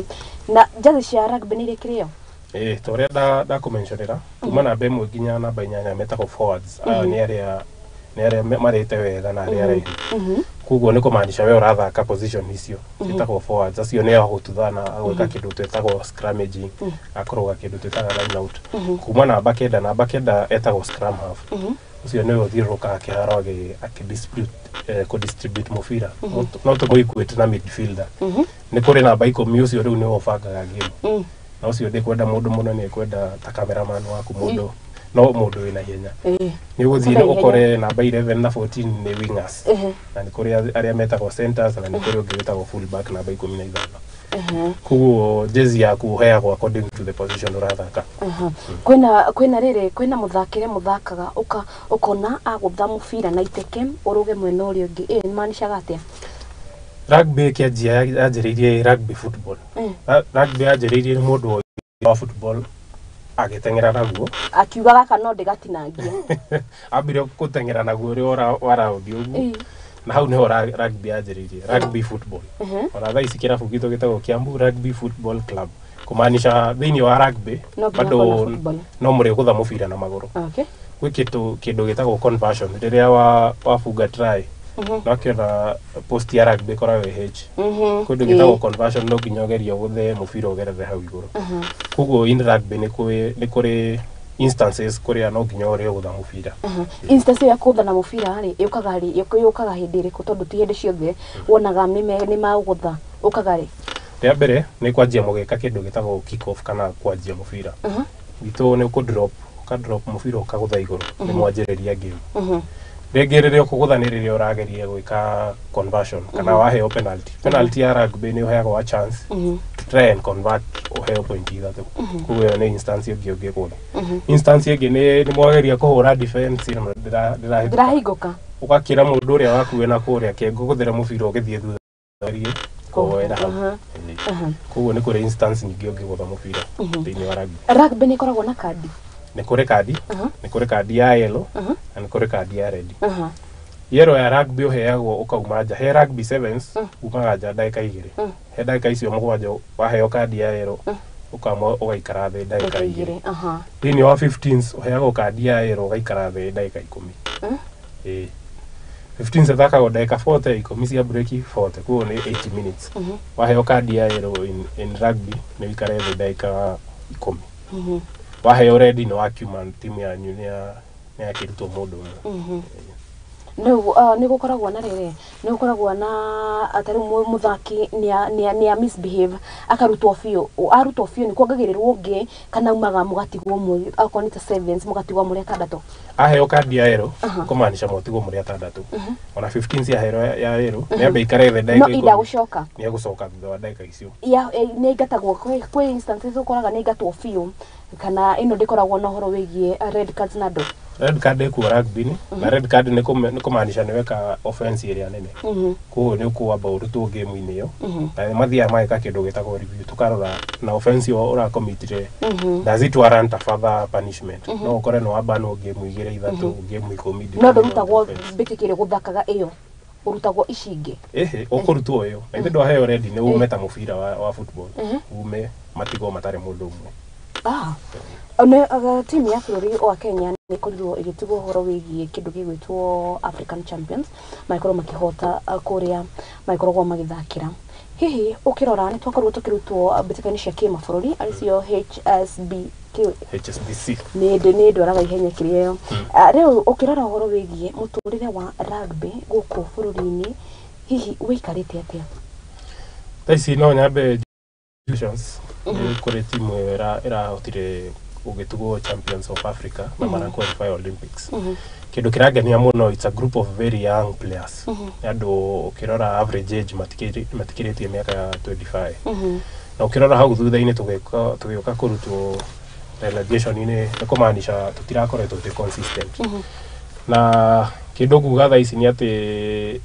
na jersey cia rugby ni rikirio toria da kumentionera kuma namba 1 nginya namba 8 metako forwards ni area marite wega na area raihu kuguo ni kumaanisha we urathaka position icio itako forwards acio ni agututhana agwika kindu twetagwo scrummaging akoroga kindu twetaga line out kuma namba 9 etagwo scrum half ucio ni uthiruka kiharo distribute mubira no tumuikwete na midfielder ni kuri namba 10 ucio riu ni obangaga game na ucio ndikwenda mundu muno ni kwenda ta cameraman waku mundu no mundu wina hinya ni guthire ukore namba 11 na 14 ni wingers na ni kuri aria metagwo centers na ni kuri ungi wetagwo full back namba 15 kuguo jezi yaku heagwo according to the position urathaka kwina muthakire muthakaga ukona agutha mubira na iteke uruge mwena uria ungi maanisha gatia rugby kianjia ajiririe rugby football rugby ajiririe mundu wa football agitengera naguo akiugaga kana ndigatinangia ambire gutengera naguo ri wa round uguo na hau niho rugby ajiririe rugby football ona thaa ici kirabu gitu gitagwo Kiambu Rugby Football Club kumaanisha thiini wa rugby bado no muri gutha mubira na maguru gwi kindu gitagwo conversion riria wafunga try no kira post ya rugby kora we kundu gitagwo conversion no nginya geria guthe mubira ugerethe hau iguru kuguo in rugby ni kuri instances kuria no nginya uri gutha mubira instance ya kuthana mubira ri yukaga hindi iriku tondu ti hindi ciothe wonaga ni magutha ukaga ri ria mbere ni kwanjia mugeka kindu gitagwo kick off kana kwanjia mubira gitu ni ku drop mubira ukagutha iguru ni mwanjiriria game regerere ukuguthaniriria urageria gwika conversion kana waheo penalty ya rugby ni uheagwo a chance to try and convert uheo point ithatu kuguo ni instance ungi gutha instance ingi ni mwageria kuhura defense ndirahinguka ugakira mundu uria waku wena kuria kengo guthira mubira ugithie thutha kuoera kuguo ni kuri instance nyingi ungi gutha mubira thiini wa rugby ni koragwo na kadi ni kuri kadi ya yellow na ni kuri kadi ya red yero ya rugby uheagwo ukauma nja he rugby sevens umaga nja ndagika 2 he ndagika icio mugwanja waheo kandi ya yero ukama ugaikara thĩ ndagika 2 thĩinĩ wa 15s uheagwo kandi ya yero ugaikara thĩ ndagika 10 15 thakagwo ndagika 40 10 cia break 40 kuo ni 80 minutes waheo kandi ya yero in rugby ni wikare thĩ ndagika 10 waheo red no akiuma timu yanyu ni akirutwo mũndũ ũmwe nĩ gũkoragwo na rĩrĩ nĩ gũkoragwo na atari mũthaki nĩ misbehave akarutwo biũ nĩ kuongagĩrĩrwo ũngĩ kana umaga mũgatigwo ũmwe akorwo nĩ ta sevens mũgatigwo mũrĩ atandatũ aheo kandi ya yero kũmaanisha mũtigwo mũrĩ atandatũ ona 15 ya hero ya yero nĩ ambe ikare thĩ ndagika 10 no ida gũcoka nĩ egũcoka thutha wa ndagika icio nĩ ingatagwo kwĩ instances ũkoraga nĩ ingatwo biũ kana ĩno ndĩkoragwo na ũhoro wĩgiĩ red cards na ndũ red card ĩkuo rugby na red card nĩ kũmaanisha nĩ weka offense ĩrĩa nene kuo nĩ ũkwamba ũrutwo game-inĩ ĩyo na mathiaga magĩka kĩndũ gĩtagwo review tũkarora na offense ĩyo ũrakomitire does it warrant a further punishment no ũkore nĩ wabanwo game 2 3 game 10 no ndũrutagwo mbĩtĩkĩre gũthakaga ĩyo ũrutagwo ici ingĩ ũkũrutwo ĩyo na ithe ndwaheo red nĩ ume ta mũbira wa football ume matigwo matarĩ mũndũ ũmwe timu ya bũrũri wa Kenya nĩ ĩkorirwo ĩgĩtigwo ũhoro wĩgiĩ kĩndũ gĩgwĩtwo African Champions magĩkorwo makĩhota kũrĩa magĩkoragwo magĩthakĩra hihi ũkĩrora nĩ twakorwo tũkĩrutwo mbĩtĩka-inĩ cia kĩmabũrũri arĩcio HSBC nĩ ndwaraga ihenya kĩrĩa ĩyo rĩu ũkĩrora ũhoro wĩgiĩ mũtũrĩre wa rugby gũkũ bũrũri-inĩ hihi wĩikarĩte atĩa ici no nyambe institutions kũrĩ timu ĩrahotire ugĩtugwo champions of Africa na mara qualify Olympics kĩndũ kĩrangenia mũno it's a group of very young players andũ ukirora average age matikĩrĩtie mĩaka ya 25 na ukirora hau thutha-inĩ tũgĩũka kũrutwo relegation-inĩ nĩ kũmaanisha tũtirakoretwo tũrĩ consistent na kĩndũ kuga thaa ici nĩ atĩ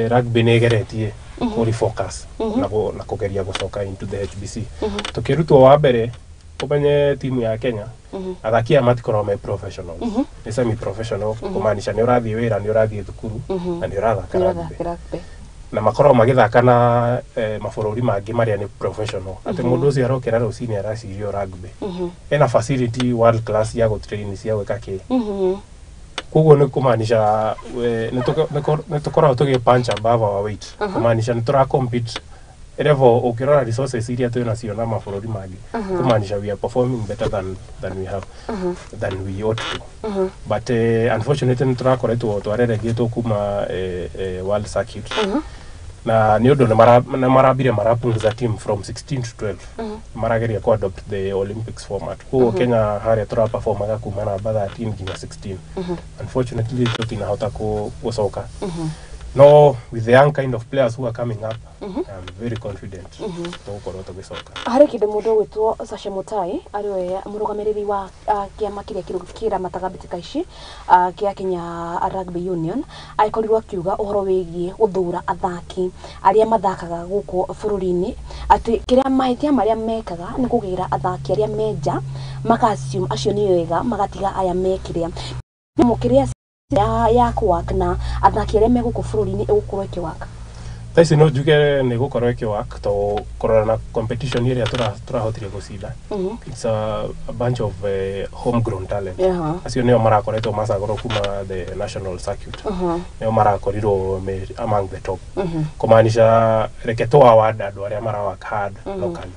rugby nĩ ĩgeretie refocus na kũgeria gũcoka into the HBC tukĩrutwo wa mbere umenye timu ya Kenya athaki aya matikoragwo me professionals nĩ semi professional kũmaanisha nĩ ũrathiĩ wĩra nĩ ũrathiĩ thukuru na nĩ ũrathaka rugby na makoragwo magĩthaka na mabũrũri mangĩ marĩa nĩ professional atĩ mũndũ ũcio arokĩra rũcinĩ aracirio rugby ena facility world class ya gũtrain cia gwĩka kĩ koguo nĩ kũmaanisha nĩ tũkoragwo tũgĩ punch above our weight kũmaanisha nĩ tũra compete level ukirora resources iria twĩnacio na mabũrũri mangĩ kũmaanisha we are performing better than we have than we ought to but unfortunately nĩ tũrakoretwo twareregetwo kuma world circuit na nĩ ũndũ nĩ marambire marapunguza team from 16 to 12 marageria ku adopt the Olympics format koguo Kenya harĩa tũraperformaga kuma namba 13 nginya 16 unfortunately tũtinahota gũcoka no with the young kind of players who are coming up I'm very confident tũgũkorwo tũgĩcoka harĩ kĩndũ mũndũ ũgwĩtwo Sasha Mutai arĩwe mũrũgamĩrĩri wa kĩama kĩrĩa kĩramataga mbĩtĩka ici kĩa Kenya Rugby Union aikorirwo akiuga ũhoro wĩgiĩ gũthura athaki arĩa mathakaga gũkũ bũrũri-inĩ atĩ kĩrĩa mahĩtia marĩa mekaga nĩ kũgĩra athaki arĩa menja makasium acio nĩ wega magatiga aya mekĩrĩa nĩ mũkĩrĩa ya kuwak na athaki arĩa megũkũ bũrũri-inĩ ĩgũkorwo ĩkĩwaka Thaisi no njuge nĩ gũkorwo ĩkĩwaka to kũrora na competition ĩrĩa tũrahotire gũcinda it's a bunch of homegrown talent acio nĩo marakoretwo macagũrwo kuma the national circuit nĩo marakorirwo among the top kũmaanisha reke tũaward andũ arĩa marawaka hard locally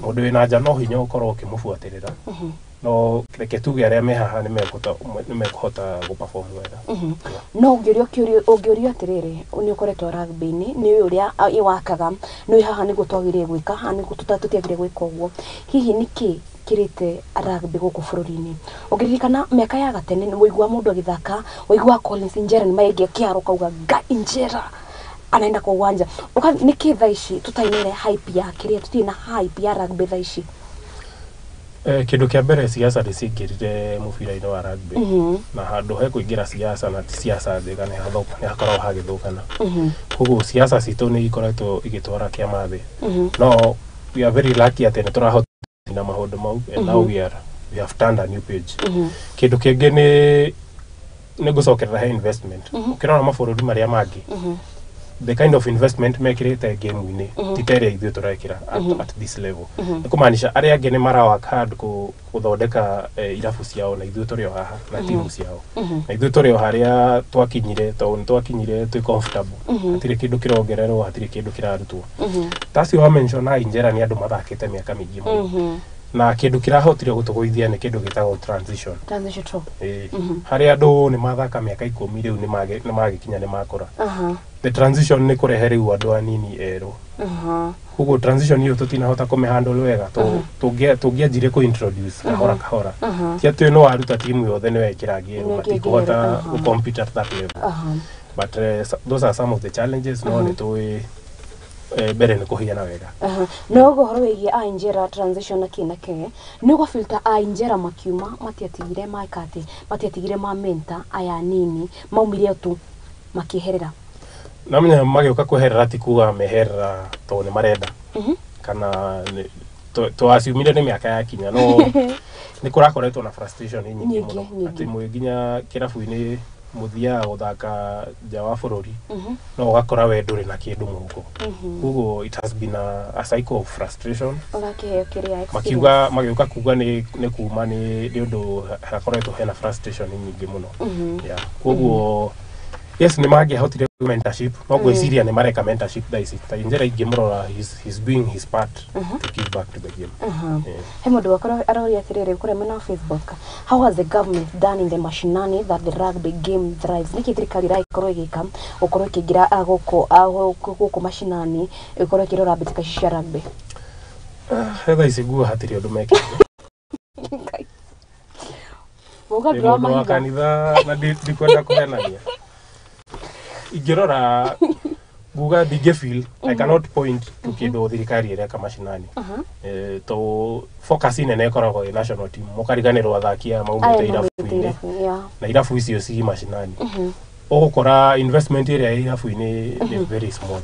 mũndũ wĩna nja no hinya ũkorwo ũkĩmũbuatĩrĩra no reke tuge arĩa me haha nĩ mekũhota gũperform wega no ũngĩũrio atĩrĩrĩ nĩ ũkoretwo rugby-inĩ nĩ ũrĩa ĩwakaga nĩ haha nĩguo twagĩrĩire gwĩka haha nĩguo tũtiagĩrĩire gwĩka ũguo hihi nĩkĩ kĩrĩte rugby gũkũ bũrũri-inĩ ũngĩririkana mĩaka ya gatene nĩ woigua mũndũ agĩthaka woigua Collins Injera nĩ maigĩa kĩharo kauga ga Injera anaenda kwa uwanja nĩkĩ thaa ici tũtainĩre hype ya kĩrĩa tũtirĩ na hype ya rugby thaa ici kĩndũ kĩa mbere siasa nĩcingĩrire mũbira-inĩ wa rugby na handũ he kũingĩra siasa na siasa njega nĩ hakoragwo hagĩthũkana koguo siasa citũ nĩ ikoretwo igĩtwara kĩama thĩ no we are very lucky atĩ nĩ tũrahota na maũndũ mau and now we have turned a new page kĩndũ kĩngĩ nĩ negucokerera he investment ukirona mabururi maria mangi the kind of investment mekirite game-ini titeria ithuĩ turekira at this level ni kumaanisha aria angi ni mara hard kuthondeka irabu ciao na ithuĩ turi o haha na timu ciao na ithuĩ turi o haria twakinyire twi comfortable hatire kindu kirongererwo hatire kindu kirarutwo tasi wa mention na injera ni andu mathakite miaka mingi muno na kindu kirahotire gutuguithia ni kindu gitagwo transition haria andu ni mathaka miaka 10 riu ni magikinya ni makora the transition ni kurehe riu andu anini eru kugo transition hiyo tutinahota kumehandle wega tungianjire ku introduce kahora tia tu no aruta timu yothe ni wekira ngiro matikuhota ku compete at that level but those are some of the challenges no ni tu bere ni kuhiana wega no gohoro wegi ainjera transition akinake ni go filter ainjera makiuma matiatigire maikate matiatigire ma mentor aya nini maumire tu makiherera namenya magioka kuherera tikuga meherera to ni marenda kana to asumire ni miaka ya kinya no ni kurakoretwo na frustration nyingi muno ati mwiginya kirabu-ini muthia guthaka nja wa bururi no ugakora we nduri na kindu muhuko kugo it has been a cycle of frustration magioka kuga ni kuma ni undu hakoretwo hena frustration nyingi muno kugo yes ni magi hotire mentorship no gwiciria ni mareka mentorship daisi ta injera igimurora he's doing his part to give back to the game he mundu wakora aroria tirire kure mena Facebook how has the government done in the machinani that the rugby game thrives niki thirikari rai korwo igika ukorwo ikigira agoko machinani ikorwo ikirora bitika cia rugby hetha isigua hatiri undu meke Moga drama hiva kanitha na ndikwenda kuhenania igirora guga digefeel I cannot point to kido thirikari ira kama mashinani to focus ine ne koragwo i national team mukariganirwo athakia maumite irabu-ini na irabu icio ci mashinani ogukora investment area irabu-ini ni very small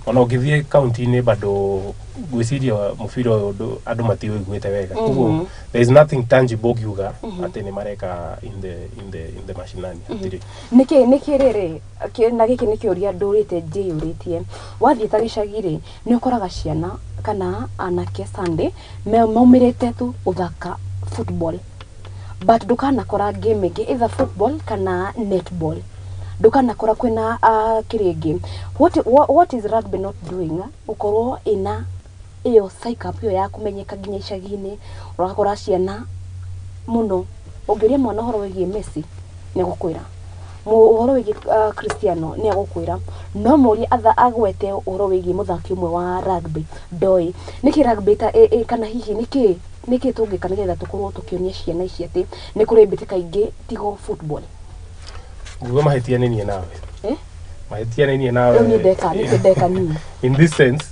ona ugithie county-ini bado gwiciria mufira uyu andu matiwe igwete wega kugo there is nothing tangible giuga ati ni mareka in the mashinani atiri niki riri na giki niki uria ndurite njiyuritie wathie ta gicagire ni ukoraga ciana kana anake Sunday maumirite tu uthaka football but dukana kora game igi either football kana netball dukana kora kwina kirege what is rugby not doing ukorwo ina iyo cycle yo ya kumenyeka ginya icagi-ini urakora ciana muno ungiria mwana horo wigie Messi ni gukwira horo wigie Cristiano ni gukwira no muri atha agwete horo wigie muthaki umwe wa rugby doi niki rugby ta kana hihi niki tungika nigetha tukorwo tukionia ciana ici ati ni kuri mbitika ingi tigo football gugo mahetia nini nawe mahetia nini nawe ni deka ni in this sense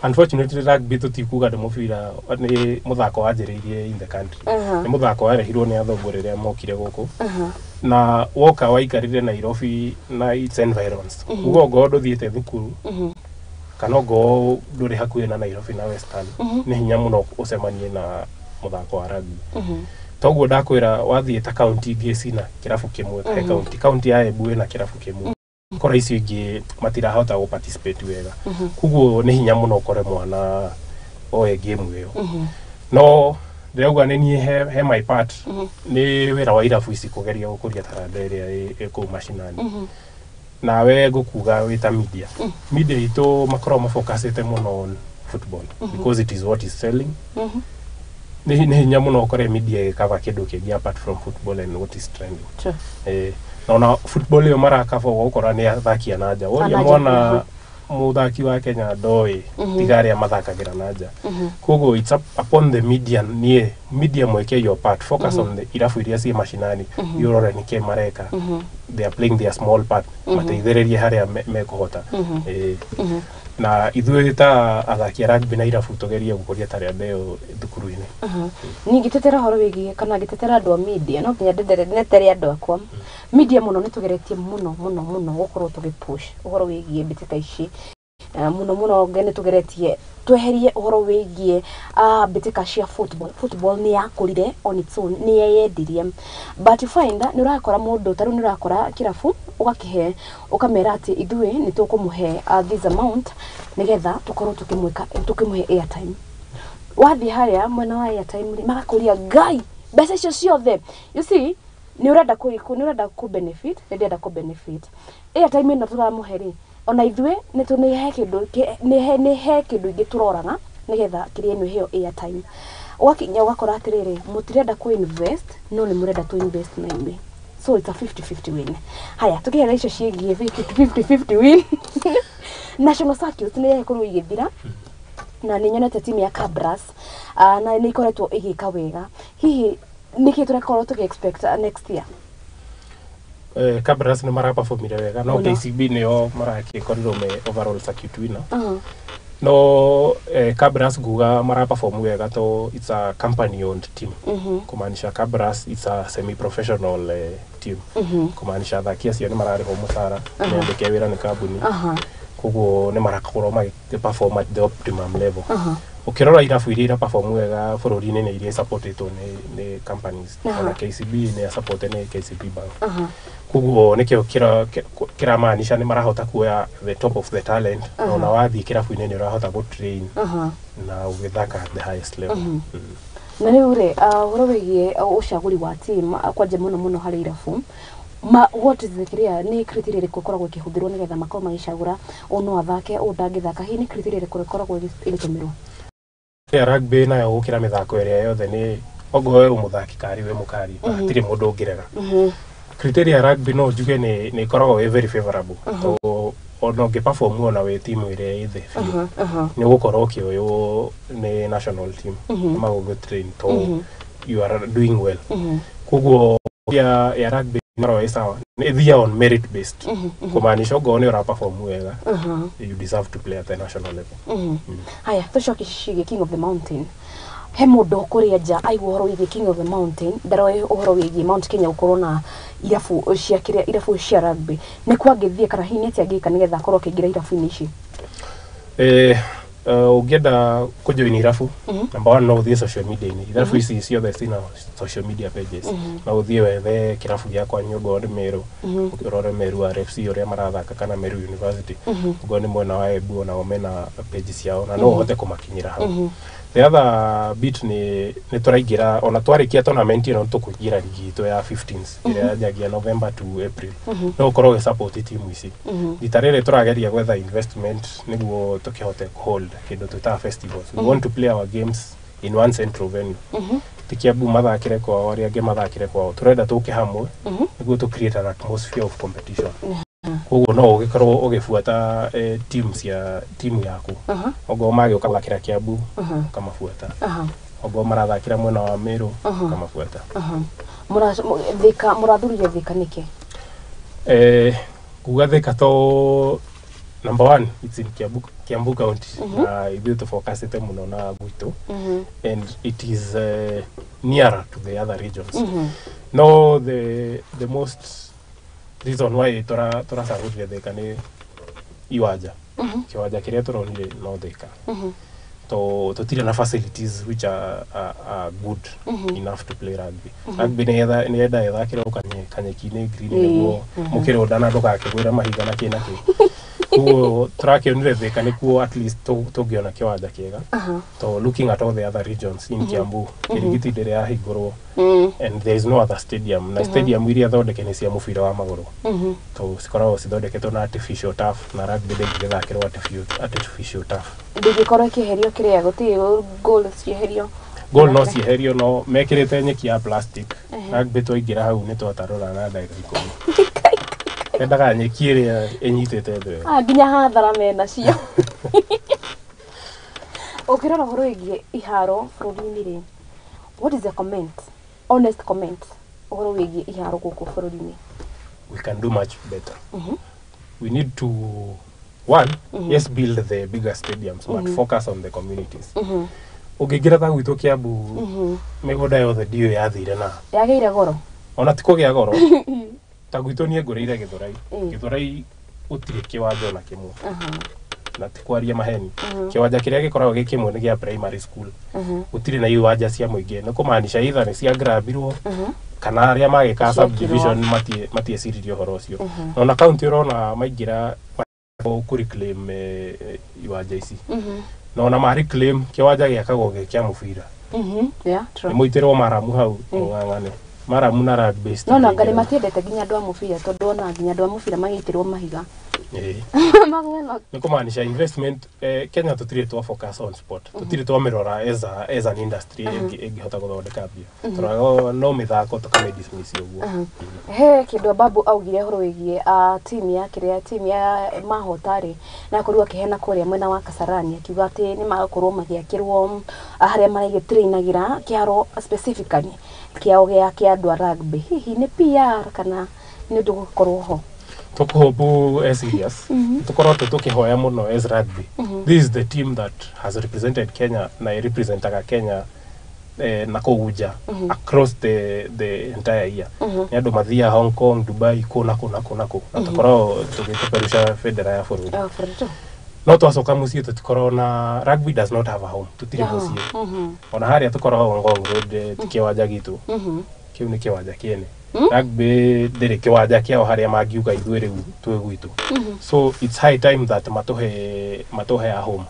unfortunately rugby tutikuga de mufira ni muthako wanjiriirie in the country ni muthako warehirwo ni athongo riria mokire guku na woka waikarire Nairobi na its environs ugo godo thiete thukuru kana go nduri hakuhe na Nairobi na Western ni hinya muno ucemanie na muthako wa rugby toguo ndakwira wathie ta county ngicina kirabu kimwe ka county ya Embu na kirabu kimwe kora icio ingi matirahota gu participate wega kuguo ni hinya muno kore mwana oe game iyo no ndauga ni he my part ni wira wa irabu ici kugeria gukuria taranda iria iko mashinani nawe gukuga wita media itu makoro mafocusite muno on football because it is what is selling ni hinya muno kore media cover kindu kingi apart from football and what is trending na football yo mara kava gukora ni athakia nanja wonya mwana muthaki wa Kenya doi tigari ya mathakagira nanja kugo it's upon the media mweke your part focus on the irafu iria ci mashinani yurore ni ke mareka they are playing their small part mateithiririe haria mekuhota na ithuĩ ta athaki a rugby na irabu tugerie gukuria taranda iyo thukuru-ini ni gitetera horo wigie kana gitetera andu a media no kinya netere andu akwa media muno ni tugeretie muno gukorwo tugipush uhoro wigie mbitika ici muno muno ngene tugeretie tweherie uhoro wigie bitika cia football ni yakurire on its own ni yeyendirie but you find ni urakora mundu taru ni urakora kirafu ugakihe ukamera ati idue ni tukumuhe this amount nigetha tukorwo tukimuhe airtime wathi haria mwena wa airtime magakuria guy besa cio ciothe you see ni urenda ku benefit airtime ino turamuheri ona ithwe ni tunihe kindu ni he kindu ingi turoraga nigetha kirie ni heo airtime wakinya ugakora atiriri mutirenda ku invest no ni murenda tu invest na imwe so it's a 50-50 win haya tukihere icio ciengie 50-50 win national circuit ni yekorwo igithira na ni nyonete timu ya Cabras na ni ikoretwo igika wega hihi niki turakorwo tuki-expect next year Cabras ni mara performire wega no KCB niyo mara kikoriro me overall circuit winner no Cabras guga mara perform wega to it's a company owned team kumaanisha Cabras it's a semi professional team kumaanisha dhakia cio ni marari ho musara ndeke wira ni kambuni kugo ni marakorwo ma perform at the optimum level ukirora irafu iria perform wega bururi-ini ni iria supportitwo ni companies na KCB ni support ni KCB bank kugo nikio kira maanisha ni marahota kuya the top of the talent na wathi kirafu-ini ni urahota go train na ugithaka at the highest level na ni ure urowegie ucaguri wa team kwanje muno hari irafu what is the criteria ni criteria ri gukoragwo kihuthirwo nigetha makorwo magicagura ono athake ndangithaka hi ni criteria ri gukoragwo igitumirwo ya rugby na yo ukira mithako iria yothe ni ogowe umuthaki kari we mukari atiri mundu ungirega criteria rugby no juge ni ikoragwo very favorable to ono ge perform ona we team iria ithe ni gukorwo kioyo ni national team magogo train to you are doing well kugo ya rugby mara wa sawa they are on merit based kumaanisha gone ora perform wega you deserve to play at the national level haya tucoke shige king of the mountain he mundu kuria ja aigwo horo wigi king of the mountain ndaroe uhoro wigi Mount Kenya ukorwo na irafu cia kiria irafu cia rugby ni kwangithie kana hini ati agika nigetha akorwo kingira irafu-ini ici ugenda kujoin irafu number 1 no uthie social media ni irafu ici ciothe cina social media pages na uthie wethe kirafu giakwa nyugo ni Meru ukirore Meru RFC uria marathaka kana Meru University ugo ni mwena wa Ebu na omena pages yao na no uhote kumakinyira hau the other bit ni turaingira ona twarikia tournament ino tukuingira ligi to ya 15s ira nyagia November to April no ukorwo support team ici ditarere turageria gwetha investment niguo tukihote hold kindu tuta festivals we want to play our games in one central venue tikiabu mathakire kwa ori ange mathakire kwa turenda tuke hamwe niguo to create an atmosphere of competition kugo no ugikorwo ugifuata timu yaku ogo magi ukathakira Kiambu kamafuata ogo marathakira mwena wa Meru kamafuata murathurire thika niki kuga thika to number 1 it's in Kiambu County na ithu to focus ite muno na Gwitu and it is nearer to the other regions no the most reason why tora sagurire thika ni iwanja kiwanja kiria turonire no thika to tutire na facilities which are good enough to play rugby rugby ni eda ethakira kanyeki-ini green niguo mukire ndana ndugakigwira mahiga na kina ki kuo turakionire thika nikuo at least tugiona kiwanja kiega to looking at all the other regions in Kiambu irigiti ndire ya higurwo and there is no other stadium na stadium iria thondeke ni cia mubira wa maguru to sikorwo cithondeketwo na artificial turf na rugby ndingithakirwo artificial turf ndigikorwo kiherio kiria guti goal cieherio goal no cieherio no mekirite nyeki ya plastic rugby twaingira hau ni twatarora na ndagika 10 endaga nyeki iria enyitete thwe nginya hathara mena cio ukirora horo igie iharo bururi-ini ri what is your comment honest comment horo wigie iharo guku bururi-ini we can do much better we need to yes build the bigger stadiums but focus on the communities ugigira ta gwitu Kiambu migunda yothe dio yathire na yageire goro ona tikugia goro ta gwitu nie ngureire Githurai utire kiwanja na kimwe na tikwaria maheni kiwanja kiria gikoragwo gikimwe ni gia primary school gutiri na iwanja cia muingi ni kumaanisha either ni cia grabirwo kana aria magika subdivision matie siririo horo ucio na county urona maingira ku reclaim iwanja ici na mari claim kiwanja giakagwo kia mubira yeah true ni muitirwo Maramu hau ngangane Maramu na rugby based no na ngari matiendete ginya andu a mubira tondu ona ginya andu a mubira magitirwo mahiga ni kumaanisha investment Kenya tutire to focus on sport tutire to mirora as an industry ingihota guthondeka bia turago no mithako tukame dismiss uguo he kindu babu augire horo wigie team ya mahotari na kurua kihena kuria mwena wa Kasarani akiuga ati ni magakorwo magiakirwo haria marige trainagira kiaro specifically kiao kia andu a rugby hihi ni PR kana ni ndu gukorwo ho tukuhobu serious tukorotwo tukihoya muno as rugby this is the team that has represented Kenya na representaga Kenya na kuuja across the entire year ni andu mathia Hong Kong Dubai kuna na tukorwo tugipeperusha federa ya bururi no twacoka muciĩ tutikorwo na rugby does not have a home tutire muciĩ ona haria tukorwo Ngong Road kiwanja gitu kiu ni kiwanja kiene rugby ndiri kiwanja kiao haria mangiuga ithuĩ rĩu twĩ gwitũ so it's high time that matuhe a home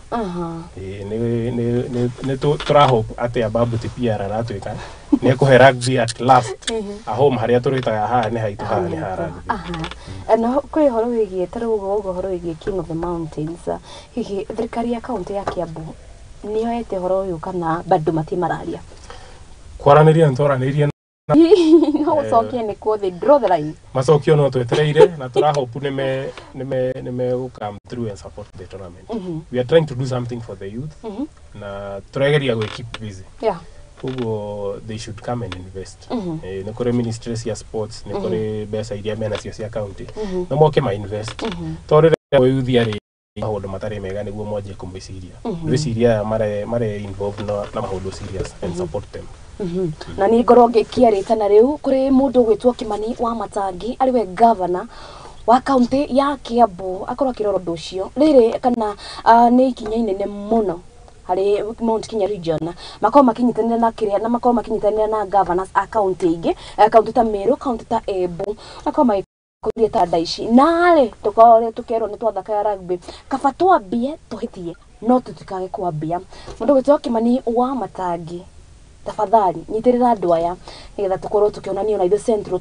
ni turahope ati ababu TPR aratwika ni kuhe rugby at last a home haria turitaga haha ni haitu haha ni ha rugby no kwi horo wigie tarugo horo wigie King of the Mountains hihi thirikari ya county ya Kiambu ni hoete horo uyu kana bado matimararia kwaraniria ntoraniria no ucokie ni ku the draw the line macokio no twetereire na turahope nime come through and support the tournament we are trying to do something for the youth na turegeria go keep busy ugo they should come and invest ni kore ministry ya sports ni kore besa iria mena cia county no moke ma invest torere youth ari mahodo matare mega niguo moje kumwiciria ndwiciria mare involved na mahodo serious and support them na ni ngoro ngikiaritana riu kuri mundu gwitwo Kimani wa Matangi ariwe governor wa county ya Kiambu akorwo kiroro nducio riri kana ni ikinya inene muno hari Mount Kenya region makao makinyitanira na kiria na makao makinyitanira na governors a county ingi county ta Meru county ta Embu makao maikuria ta Daishi nale tukero ni twathaka ya rugby kafatwa bie tuhitie no tutikage kwambia mundu gwitwo Kimani wa Matangi tafadhali nyitirira andu aya nigetha tukorwo tukionanio na ithu central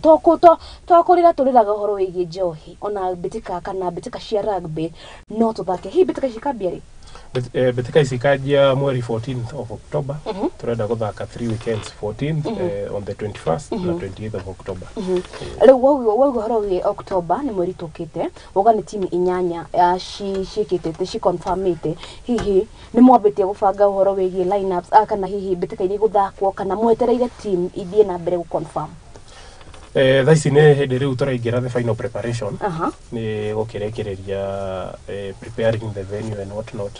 tokurira turiraga horo wigie njohi ona bitika kana bitika cia rugby no tuthake hi bitika cikambia ri bitika isikajia mweri 14th of October turenda guthaka 3 weekends 14th on the 21st na 28th of October riu wau horo wigie October ni mweri tukite woga ni timu inyanya cikitete ci confirmite hihi ni mwambitie gubanga horo wigie lineups kana hihi bitika ini guthakwo kana mwetereire team ithie na mbere gu confirm thaisi ni hindi riu turaingira the final preparation ni gukirekereria preparing the venue and what not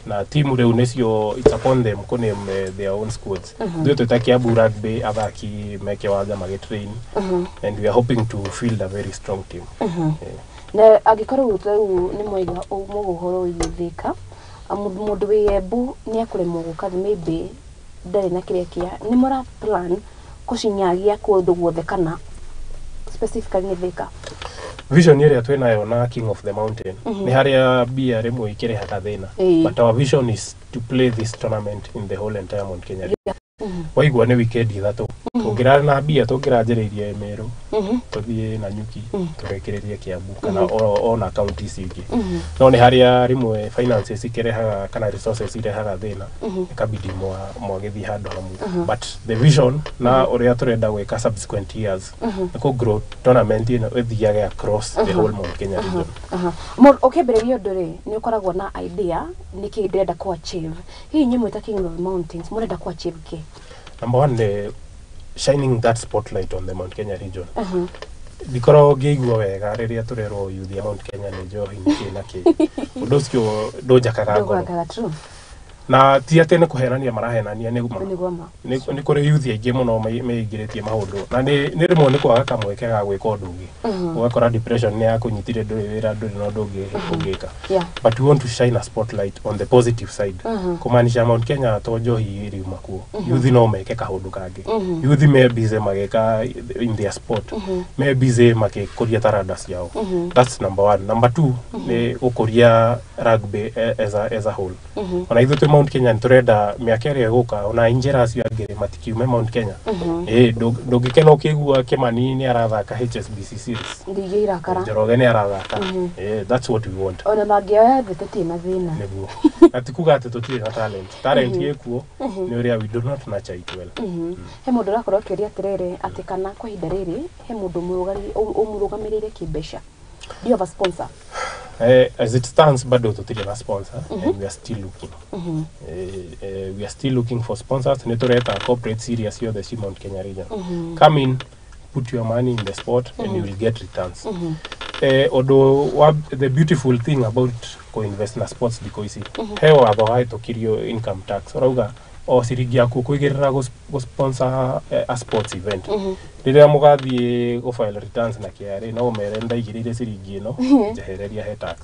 na timu riu nicio it's upon them kuname their own squads ndio tutakiabu rugby athaki meke waja magitrain and we are hoping to field a very strong team na agikorwo riu ni mwiga umuguhoro wigithika mundu wi Embu ni akuremwo gukathi maybe ndari na kiria kia ni mora plan kucinyagia kundu guothe kana specifically ni Thika vision area twenayo na King of the Mountain ni haria bia rimwe ikirehaga thina but our vision is to play this tournament in the whole entire Mount Kenya waigua ni weekend ithatu tungirana na bia tungiranjiririe Meru tuthie na Nyuki turekererie Kiambu kana ona counties ingi no ni haria rimwe finances ikirehaga kana resources irehaga thina ikabidi mwagithi handu hamu but the vision na uria turenda gwika subsequent years ko grow tournament ino ithiage across the whole Mount Kenya region ukimbereria nduri ni ukoragwo na idea niki ndenda ku achieve hii nyimwe ta King of the Mountains murenda ku achieve ke number one shining that spotlight on the Mount Kenya region bikoro ngeigua wega riria turerwo youth ya Mount Kenya ni njohi niki undu ucio ndunjakaga ngoro na ti ate ne kuherania marahenania ne guma ni kore youth aingĩ mũno meingĩrĩtie maũndũ na nĩ rĩmwe nĩ kwaga kamweke ga gwĩka ũndũ ũngĩ ũgakora depression nĩ yakunyitire ndũrĩ wĩra ndũrĩ na ũndũ ũngĩ ũngĩka but we want to shine a spotlight on the positive side kumaanisha Mount Kenya to njohi ĩriuma kuo youth no meke kaũndũ kangĩ youth me busy mageka in their sport me busy makĩkũria taranda ciao that's number 1 number 2 nĩ gũkũria rugby as a whole ona ithuĩ Mount Kenya nĩtũrenda mĩaka ĩrĩa ĩgũka ona injera acio angĩ matikiume Mount Kenya ndũngĩkena ũkĩigua Kĩmani nĩ arathaka HSBC series Njoroge nĩ arathaka that's what we want ona mangĩoya thĩ tũtirĩ thĩna nĩguo atikuga atĩ tũtirĩ na talent ĩkuo nĩ ũrĩa we do not nurture it well he mũndũ ũrakorwo akĩũria atĩrĩrĩ atĩ kana kwa ihinda rĩrĩ he mũndũ ũmũrũgamĩrĩire kĩmbeca do you have a sponsor? As it stands, bado tũtirĩ na sponsor and we are still looking. We are still looking for sponsors. Nĩtũreta corporate series ciothe ci Mount Kenya region. Come in, put your money in the sport and you will get returns. Although the beautiful thing about co-invest na sports ndiko ici he watho wahĩtũkirio income tax ũrauga o ciringi yaku kũigĩrĩra gũsponsor a sports event rĩrĩa mũgathiĩ gũfile returns na KRA no ũmere ndaigĩrĩire ciringi ĩno njehereria he tax.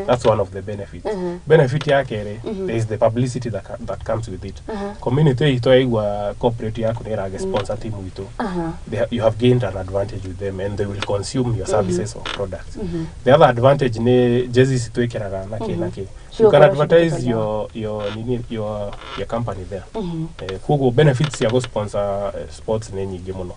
That's one of the benefits. Benefit ya kerĩ there is the publicity that comes with it. Community itũ yaigua corporate yaku nĩ ĩrage sponsor team itũ you have gained an advantage with them and they will consume your services or products. The other advantage nĩ jerseys twĩkĩraga na kĩ you can advertise your company there. Koguo benefits ya sponsor sports nĩ nyingĩ mũno.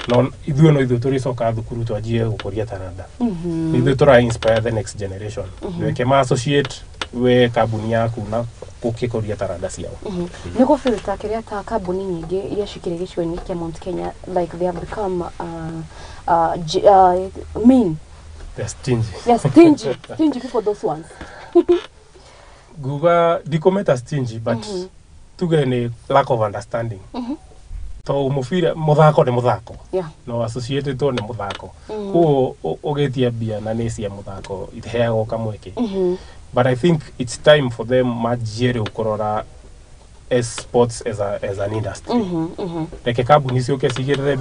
No ithuĩ tũrĩcoka thukuru twanjie gũkũria taranda. Ithuĩ tũra inspire the next generation. Weke ma associate we kambuni yaku na gũkĩkũria taranda ciao. Nĩ gũbĩruta kĩrĩa ta kambuni nyingĩ iria cikĩrĩ gĩcigo-inĩ kĩa Mount Kenya like they have become mean. They're stingy. Yes, stingy people those ones. Guga dikometa stingy but tuge ni lack of understanding. To mũbira mũthako nĩ mũthako. No associated to nĩ mũthako. Ko ũgetia bia na nĩ cia mũthako itheagwo kamweke. But I think it's time for them majere ukorora as sports as an industry. Like kambuni ciũke cigĩrĩre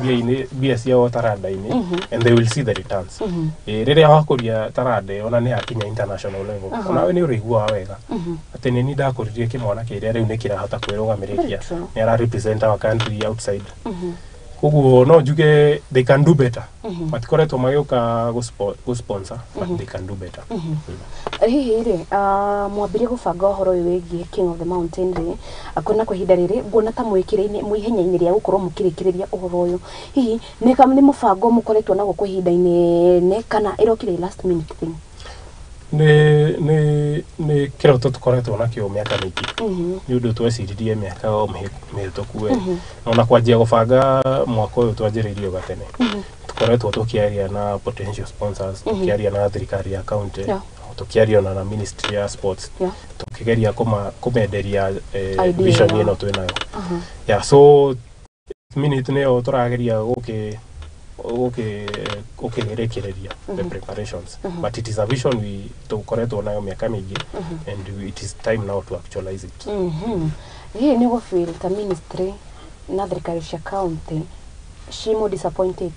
bia ciao taranda-inĩ and they will see the returns. Rĩrĩa wakũria taranda ona nĩ akinya international level. Ona we nĩ ũrĩiguaga wega. Atĩ nĩ ndakũririe kĩmwana kĩrĩa rĩu nĩ kĩrahota kwĩrũgamĩrĩria. Nĩ ara represent our country outside. Koguo no njuge they can do better. Matikoretwo magĩũka gũsponsor but they can do better. Hihi rĩ mwambire gũbanga ũhoro ũyũ wĩgiĩ King of the Mountain rĩ akona kwa ihinda rĩrĩ nguona ta mwĩhenya-inĩ rĩa gũkorwo mũkĩrĩkĩrĩria ũhoro ũyũ hihi nĩ mũbango mũkoretwo naguo kwa ihinda-inĩ kana ĩrokire last minute thing? Nĩ kĩroto tũkoretwo nakĩo mĩaka mĩingĩ nĩ ũndũ tweciririe mĩaka mĩhĩtũku we ona kwanjia gũbanga mwaka ũyũ twanjĩrĩirie gatene tũkoretwo tũkĩaria na potential sponsors tũkĩaria na thirikari ya county tũkĩaria na ministry ya sports tũkĩgeria kũmenderia vision ĩno twĩnayo so minute nĩyo tũrageria ũkĩrekereria the preparations but it is a vision we tũkoretwo nayo mĩaka mĩingĩ and it is time now to actualize it. Hii nĩ gũfeel ta ministry na thirikari cia county cimo disappointed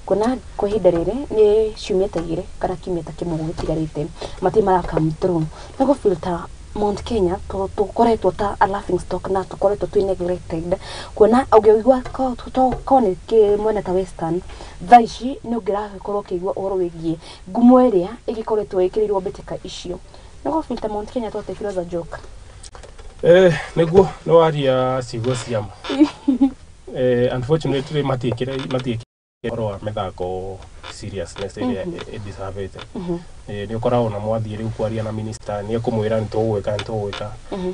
kuna kwa ihinda rĩrĩ nĩ ciumia ta igĩrĩ kana kiumia ta kĩmwe gũtigarĩte matĩ mara come through nĩ gũfeel ta Mount Kenya tũkoretwo ta a laughing stock na tũkoretwo twĩ neglected kuona ũngĩigua kone mwena ta Western thaa ici nĩ ũngĩrakorwo ũkĩigua ũhoro wĩgiĩ ngumo ĩrĩa ĩgĩkoretwo ĩkĩrĩirwo mbĩtĩka icio nĩ gũbĩl ta Mount Kenya twatĩkirwo as a joke. Nĩguo nĩ waria ciugo ciama unfortunately matiĩkĩre ũhoro wa mĩthako seriousness ĩrĩa ĩdeservĩte. Nĩ ũkoragwo na mwathiĩ rĩu kwaria na minister nĩ ekũmwĩra nĩ tũgwĩka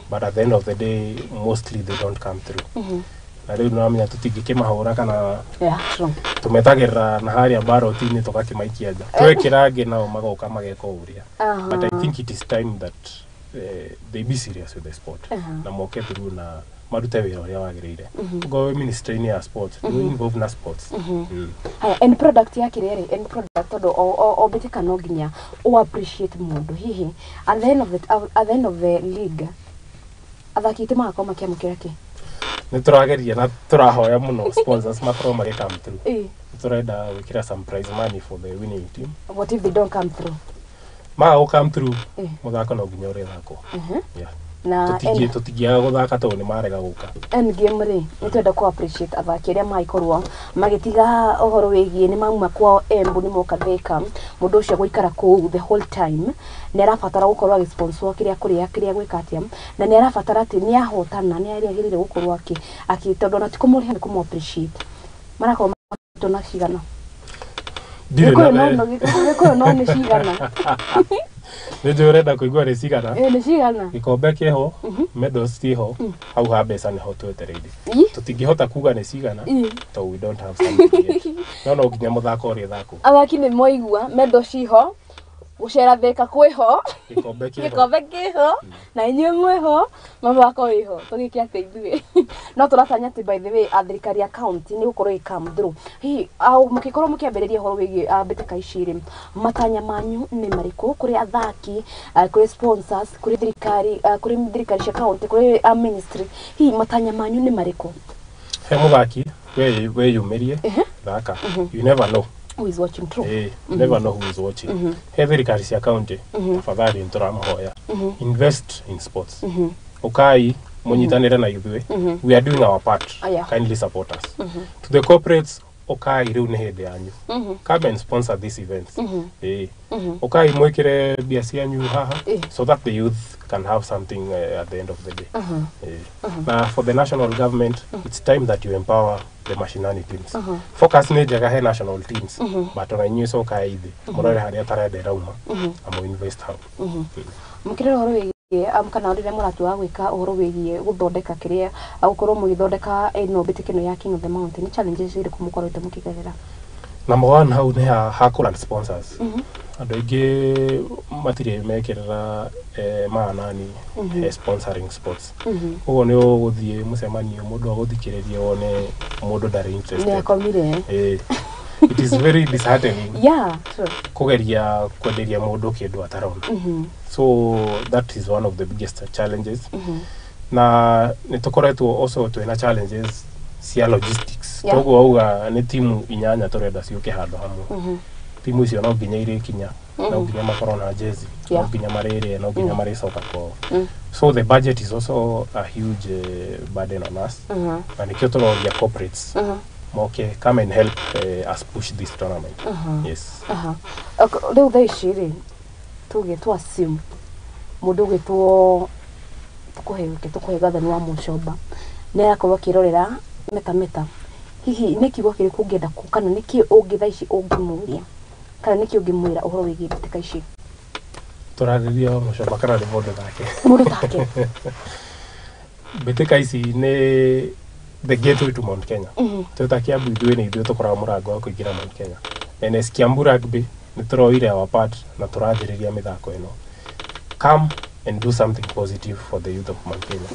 but at the end of the day mostly they don't come through. Na rĩu nĩwamenya tũtingĩkĩmahũra kana tũmetagĩrĩra na harĩa baroti-inĩ tũgakĩmaikia nja twekĩra ngĩ nao magoka mageka ũrĩa. But I think it is time that they be serious with the sport na moke through na marute wĩra ũrĩa wagĩrĩire. Go ministry-inĩ ya sports no involve na sports. And product yake rĩrĩ and product tondũ o mbĩtĩka no nginya o appreciate mũndũ hihi at the end of the league athaki ite makoma kiamukira ki Nĩ tũrageria na tũrahoya mũno sponsors makorwo magĩ come through. Tũrenda gwĩkĩra some prize money for the winning team. What if they don't come through? Come through. Mũthako no nginya ũrĩthako. Yeah. Na tutigiaga guthaka tondũ nĩ marega gũka. End game ri nitwenda ku appreciate athaki arĩa maikorwo magĩtiga ũhoro wĩgiĩ nĩ mauma kwao Embu nĩ moka Thika mũndũ ũcio gũikara kũu the whole time nĩ arabatara gũkorwo agĩsponsor kĩrĩa gwĩka atĩa na nĩ arabatara atĩ nĩ ahotana nĩ arĩagĩrĩire gũkorwo tondũ na tikumũrĩha nĩ kumu appreciate marakorwo matona cigana ndirĩ no nĩ cigana Nĩ urenda kũigua nĩ cigana? Nĩ cigana. Gĩkombe kĩho, medals ciho, hau ha mbeca nĩho twetereire. Tũtingĩhota kuga nĩ cigana, tondũ we don't have something yet. No nginya mũthako ũrĩ thako. Athaki nĩ moigua medals ciho, gucera Thika kwĩho, gĩkombe kĩho, na inyuĩ mwĩho, mathako wĩho. Tũgĩke atĩ ithuĩ. No tũratanya atĩ by the way thirikari ya county nĩ gũkorwo come through. Hihi mũkĩkorwo mũkĩambĩrĩria ũhoro wĩgiĩ mbĩtĩka ici rĩ, matanya manyu nĩ marĩkũ kũrĩ athaki, kũrĩ sponsors, kũrĩ thirikari cia county, kũrĩ ministry. Hihi matanya manyu nĩ marĩkũ? He mũthaki weyumĩrie thaka. You never know who is watching true. Never know who is watching. He thirikari cia county tafadhali nĩtũramũhoya invest in sports. Ukai munyitanire na ithuĩ. We are doing our part. Kindly support us. To the corporates, ukai rĩu nĩ hĩndĩ yanyu. Come and sponsor these events. Ukai mwĩkĩre mbia cianyu haha so that the youth can have something at the end of the day. Now for the national government, it's time that you empower the mashinani teams. Focus nĩ njega he national teams, but ona inyuĩ so kai ithi mũrore harĩa tarenda irauma amu invest hau. Mukire ũhoro wĩgiĩ kana rĩrĩa mũratua gwĩka ũhoro wĩgiĩ gũthondeka kĩrĩa gũkorwo mũgĩthondeka ĩno mbĩtĩka ĩno ya King of the Mountain, challenges irĩkũ mũkoretwo mũkĩgerera? Number one, hau nĩ ha kũrand sponsors. Andũ aingĩ matirĩ mekĩrĩra maanani sponsoring sports. Ũguo nĩ ũgũthiĩ mũcemanio mũndũ agũthikĩrĩria wone mũndũ ndarĩ interested. Nĩ akomire. It is very disheartening. Yeah, true. Kugeria kwenderia mũndũ kĩndũ atarona. So that is one of the biggest challenges. Na nĩtũkoretwo also twĩna challenges cia logistics. Koguo auga nĩ timu inyanya tũrenda ciũke handũ hamwe. Timu icio no nginya irĩkinya, no nginya makorwo na jezi, no nginya marĩrĩe, no nginya marĩcoka kwao. So the budget is also a huge burden on us. Na nĩkĩo tũroria corporates moke come and help us push this tournament. Yes. Rĩu thaa ici rĩ tuge tu assume mũndũ gwĩtwo tũkũhe gathani wa Mũcoba nĩ arakorwo akĩrorera MetaMeta. Hihi nĩ kiugo kĩrĩkũ ũngĩenda kana nĩkĩ ũngĩ thaa ici ũngĩmũria kana nĩkĩ ũngĩmwĩra ũhoro wĩgiĩ mbĩtĩka ici? Tũrarĩria Mũcoba kana nĩ mũndũ take. Mbĩtĩka ici nĩ the gateway to Mount Kenya. Tuta Kiambu ithuĩ nĩ ithuĩ tũkoragwo mũrango wa kũingĩra Mount Kenya. NS Kiambu Rugby nĩ tũroire our part na tũranjĩrĩria mĩthako ĩno. Come and do something positive for the youth of Mount Kenya.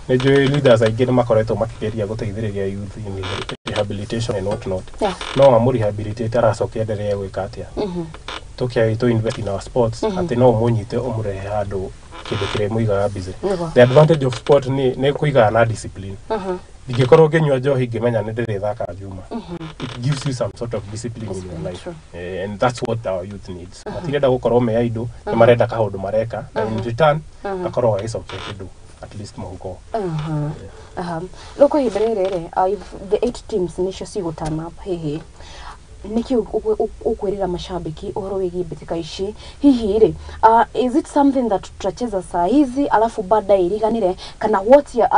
Nĩ njũĩ leaders aingĩ nĩ makoretwo makĩgeria gũteithĩrĩria youth in rehabilitation and what not. No amũrehabilitate aracokia endelee gwĩka atĩa. To invest in our sports atĩ no mũnyite ũmũrehe handũ kĩndũ kĩrĩa mũigaga busy. The advantage of sport nĩ kũigaga na discipline. Ndingĩkorwo ngĩnyua njohi ngĩmenya nĩ ndĩrĩthaka njuma. It gives you some sort of discipline in your life. And that's what our youth needs. Matirenda gũkorwo me idle, nĩ marenda kaũndũ mareka, na in return gakorwo gagĩcokia kĩndũ at least mũhuko. Loko hĩndĩ the 8 teams nĩcio cigũtana hihi niki ukwirira mashabiki uhoro wigi mbĩtĩka ici hihi rĩ is it something that tutacheza saa hizi alafu baadaye iriganire kana what's your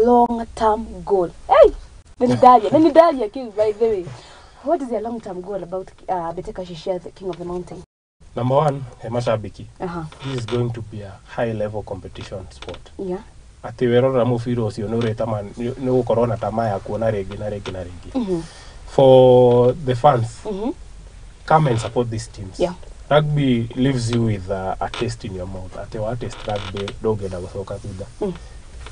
long term goal? Hey, nini dalia King, by the way, what is your long term goal about mbĩtĩka ici the King of the Mountain? Number one, mashabiki. This is going to be a high level competition sport. Yeah. Ati werora mũbira ũcio nĩ ũrĩtama nĩ gũkorwo na tamaa ya kuona rĩngĩ na rĩngĩ. For the fans, come and support these teams. Rugby leaves you with a taste in your mouth. Ati wa taste rugby, ndũngĩenda gũcoka thutha.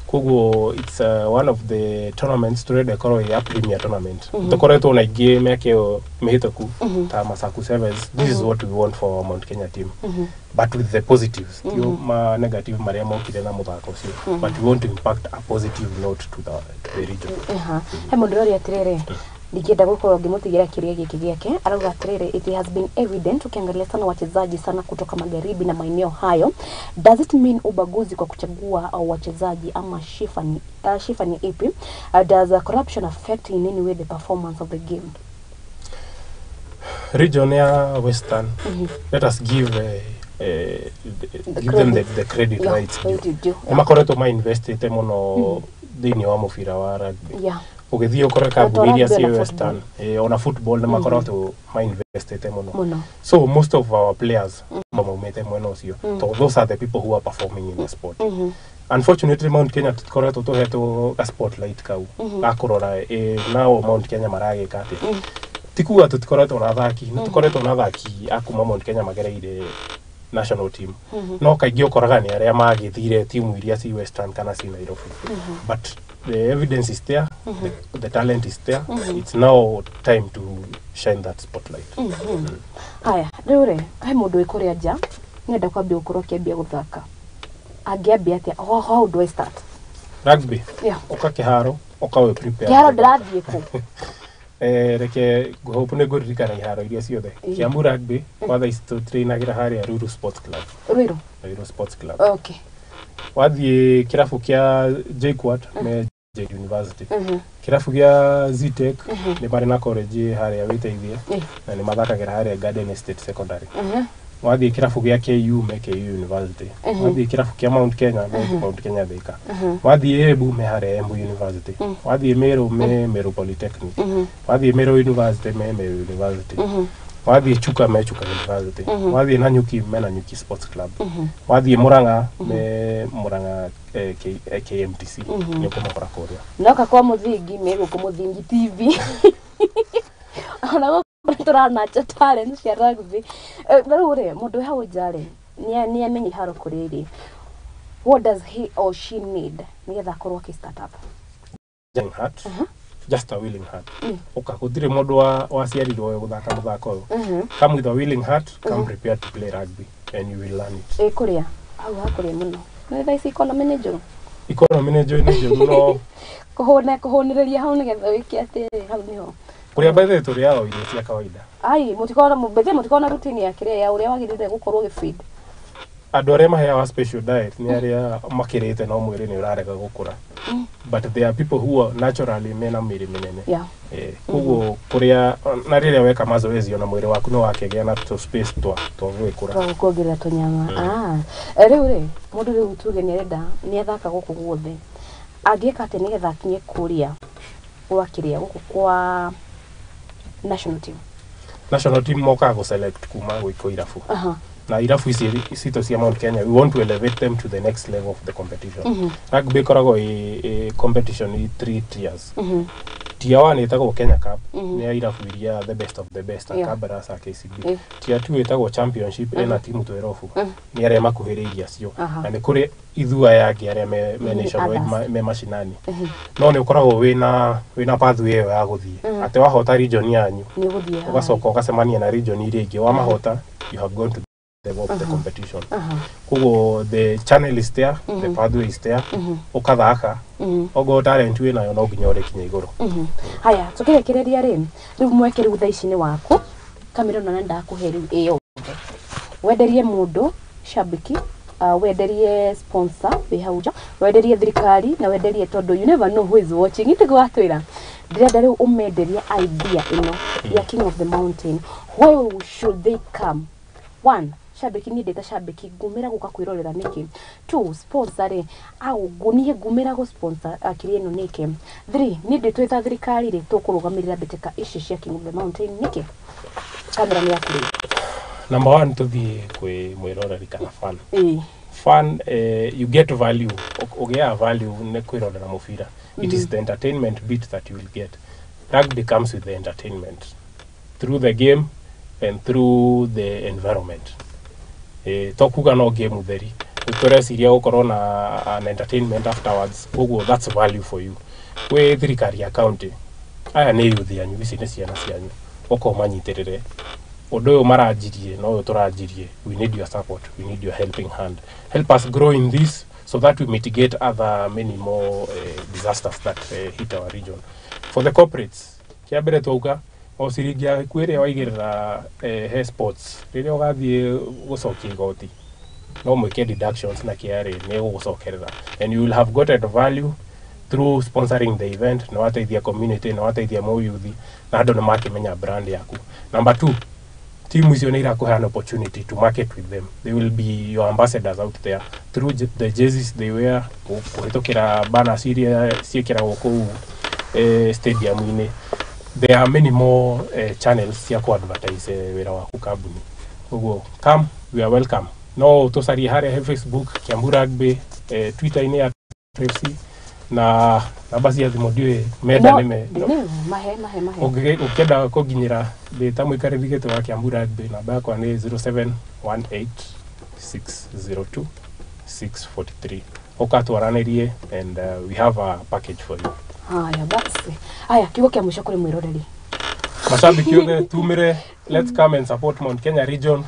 Koguo it's one of the tournaments turende korwo ya premier tournament. Tukoretwo na ingĩ mĩaka ĩyo mĩhĩtũku ta Mathaako Sevens. This is what we want for our Mount Kenya team. But with the positives, ma negative marĩa mokire na mũthako ũcio. But we want to impact a positive note to the region. He mũndũ ũrĩa atirĩrĩ ndikienda gukorwo ngimutigira kiria giki giake arauga atiriri, it has been evident ukiangalia sana wachezaji sana kutoka magharibi na maeneo hayo. Does it mean ubaguzi kwa kuchagua wachezaji ama shifani ipi? Does corruption affect in any way the performance of the game? Region ya Western, let us give them the credit rights. Makoretwo ma investite muno thiini wa mubira wa rugby. Ugithii ukore kambuiria cia Western ona football na makoretwo ma investite muno. So most of our players maumete mwena ucio. Those are the people who are performing in the sport. Unfortunately Mount Kenya tukoretwo tuhetwo a spotlight kau akurora nao Mount Kenya maragika ati tikuga tutikoretwo na athaki tukoretwo na athaki akuma Mount Kenya magereire national team. No kaingĩ ukoraga ni aria magithire timu iria ci Western kana ci Nairobi. But the evidence is there, the talent is there. It's now time to shine that spotlight. Aya, rĩu he mũndũ wĩkũrĩa nja nenda kwambia ũkorwo kĩambia gũthaka. Angiambia atia how do I start? Rugby. Uka kĩharo, ukawe prepare. Kĩharo ndĩrathiĩ kũ? Reke hope nĩ ngũririkana iharo iria ciothe. Kiambu Rugby, watha isto trainagira harĩa Ruiru Sports Club. Ruiru Sports Club. Okay. Wathiĩ kĩrabu kĩa JKUAT me J University. Kĩrabu kĩa Zitech nĩ marĩ na college harĩa Wĩteithie na nĩ mathakagĩra harĩa Garden State Secondary. Wathiĩ kĩrabu gĩa KU me KU University. Wathiĩ kĩrabu kĩa Mount Kenya me Mount Kenya Thika. Wathiĩ Embu me harĩa Embu University. Wathiĩ Meru me Meru Polytechnic. Wathiĩ Meru University me Meru University. Wathiĩ Chuka me Chuka University. Wathiĩ Nanyuki me Nanyuki Sports Club. Wathiĩ Murang'a me Murang'a KMTC. Nyoko makora kũrĩa. Noka kwa muthingi me gũkũ Muthingi TV. Ona turana talent cia rugby. Rĩu mũndũ hau njare ni amenye iharo kũrĩ what does he or she need nigetha akorwo start up? Young heart. Just a willing heart. Ukahutire mundu waciarirwo guthaka muthako uyu. Come with a willing heart, come prepared to play rugby and you will learn it. Kuria au hakuria muno. Na thaisi economy ni njuru. Economy ni njuru no. Kuhonireria hau nigetha wiki atiri hau niho. Kuria by the way yao ile cia kawaida. Ai mutikona routine ya kiria ya uria wagirire gukorwo gifeed. Andũ arĩa maheaga special diet nĩ arĩa makĩrĩte no mwĩrĩ nĩ ũrarega gũkũra. But there are people who are naturally mena mĩrĩ mĩnene. Koguo kũrĩa na rĩrĩa weka mazoezi ona mwĩrĩ waku no wakĩgĩa na to space twa gwĩkũra. Kuongerera tũnyama. Rĩu mũndũ rĩu tuge nĩ arenda nĩ athaka gũkũ guothe. Angĩka atĩ nĩgetha akinye kũrĩa gwakĩrĩa gũkũ kwa national team. National team mokaga gũ-select kuma gwĩkwo irabu. Na irabu ici cia Mount Kenya, we want to elevate them to the next level of the competition. Rugby koragwo competition in 3 tiers. Tier 1 itagwo Kenya Cup, nĩ irabu iria the best of the best, Tabarira a KCB. Tier 2 itagwo Championship, ena timu 12. Nĩ arĩa makuhĩrĩirie acio. Na nĩ kũrĩ ithua yake arĩa me nationwide me mashinani. No nĩ ũkoragwo wĩna pathway ĩyo ya gũthiĩ. Atĩ wahota region yanyu, ũgacoka ũgacemania na region iria ingĩ. Wamahota, you have gone to the competition. Koguo the channel is there, the pathway is there. Ukathaka. Ogo talent wĩ nayo no nginya ũrĩkinya igũrũ. Haya, tukirekereria rĩu mweke rĩu thaa ici nĩ waku. Kamera na ndakuhe rĩu ĩyo. Wenderie mũndũ shabiki, wenderie sponsor behauja, wenderie thirikari na wenderie tondu you never know who is watching. Ite gwatwira ndirenda rĩu ũmenderie idea ĩno ya King of the Mountain. Why should they come? 1. Shabiki ni data shabiki gumira guka kwirorera niki. 2. Sponsor au gunihe gumira go sponsor akiri eno niki. 3. Ni de twetha thirikari ri tukurugamirira beteka ici cia King of the Mountain niki. Kamera ni yaku. Number 1 tuthie kwi mwiroreri kana fan. Fan you get value. Ogea value ne kwirorera mubira. It is the entertainment bit that you will get. Rugby comes with the entertainment through the game and through the environment. Tokuga no game theri utoreciria gukorwo na an entertainment afterwards koguo that's value for you we thirikari ya county aya nä youth yanyu ici nä ciana cianyu oko manyitirire undu uyu maranjirie no uyu turanjirie we need your support, we need your helping hand, help us grow in this so that we mitigate other many more disasters that hit our region. For the corporates kiambere twauga o ciringia kwire waigirira he sports riria ugathie gucokia igoti no mwike deductions na kiari ne gucokerera and you will have gotten value through sponsoring the event na wateithia community na wateithia mo youth na andu ni makimenya brand yaku. Number 2, team icio ni irakuhe an opportunity to market with them. They will be your ambassadors out there through the jerseys they wear, kuhitokira bana siria ciekiragwo kuu stadium ini. There are many more channels cia ku advertise wira waku kambuni. Uguo come, we are welcome. No tusarie haria Facebook Kiambu Rugby, Twitter ini ya FC na basi ya thimodiwe menda nime mahe ukenda kuginyira ndita muikarithigite wa Kiambu Rugby namba yakwa ni 0718602643 ukatwaranirie and we have a package for you. Haya basi. Haya kigo kia mwisho kuri mwiroreri. Mashabiki wote tumire, let's come and support Mount Kenya region.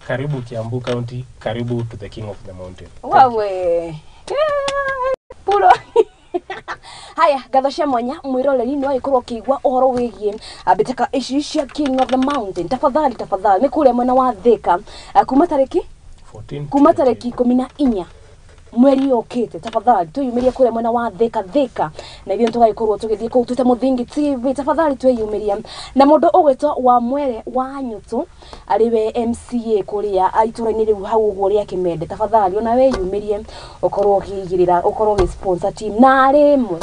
Karibu Kiambu County, karibu to the King of the Mountain. Wawe. Puro. Haya gathocia mwanya mwiroreri no ikorwo kigwa uhoro wigie abitaka ici King of the Mountain. Tafadhali ni kule mwena wa Thika kuma tariki 14 kuma tariki 14 mweri okete. Tafadhali tuyumirie kule mwena wa Thika na ibyo tugayikorwo tugithie ku twite Muthingi TV. Tafadhali tuyumirie na mundu ugwetwo wa mwere wa nyutu ariwe MCA kuria aitura-ini riu hau uguo ria Kimende. Tafadhali ona we yumirie ukorwo ukigirira ukorwo ge sponsor team na rimwe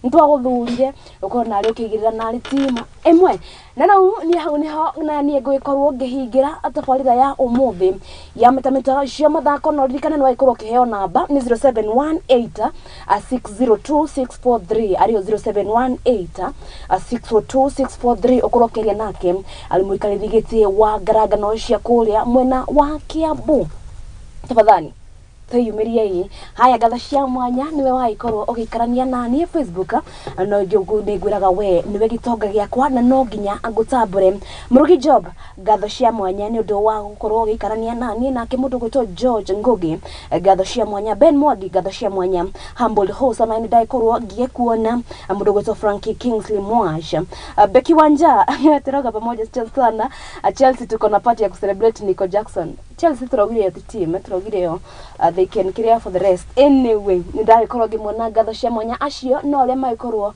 ntwaguthurire ukorwo na ari ukigirira na ari team emwe na nau ni hau niho na ni ngwikorwo ngihingira tabarira ya umuthi ya MetaMeta cia mathako no ririkana no ikorwo kiheo namba ni 0718602643 ari 0718602643 ukorwo keria nake alimuikarithigite wa garagano cia kuria mwena wa Kiambu. Tafadhali tuyumirie. Haya gathocia mwanya niwe waikorwo ugikarania nani Facebook no jogu nigwiraga we niwe gitonga giakwa na no nginya angutambure murugi job gathocia mwanya ni undu wa gukorwo ugikarania nani nake mundu gwitwo George Ngugi gathocia mwanya Ben Mwangi gathocia mwanya Humble Host na ni ndaikorwo ngikuona mundu gwitwo Frankie Kingsley Mwash Becky Wanja turoga pamoja sana Chelsea tuko na party ya kucelebrate Nico Jackson. Chelsea turogire the team turogire they can care for the rest anyway. Ndaikorwo ngimona gathocia mwanya acio no aria maikorwo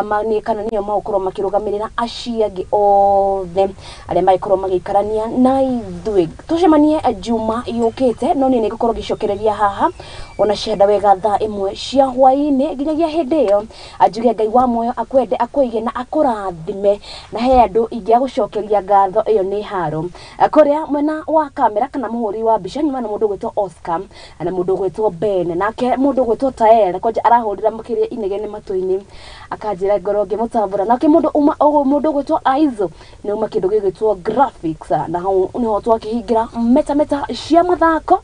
mani kana niyo maukorwo makirugamirira acia ngi othe aria maikorwo magikarania na ithui tucemanie juma yukite no ni nigukorwo gicokereria haha ona cienda wega thaa imwe cia hwaini nginyagia hindi iyo ajuge Ngai wa moyo akwende akoige na akurathime na he andu ingia gucokeria ngatho iyo ni haro kuria mwena wa kamera kana muhuri wa mbica nyuma na mundu gwitwo Oscar na mundu gwitwo Ben nake mundu gwitwo Tael koja arahurira mukiria inegene matu-ini akanjira ngoro ngimutambura nake mundu gwitwo Aizo ni uma kindu gigwitwo graphics na hau niho twakihingira MetaMeta cia mathako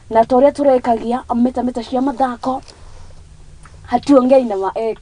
na toria turekagia MetaMeta cia mathako hatuongei na ma X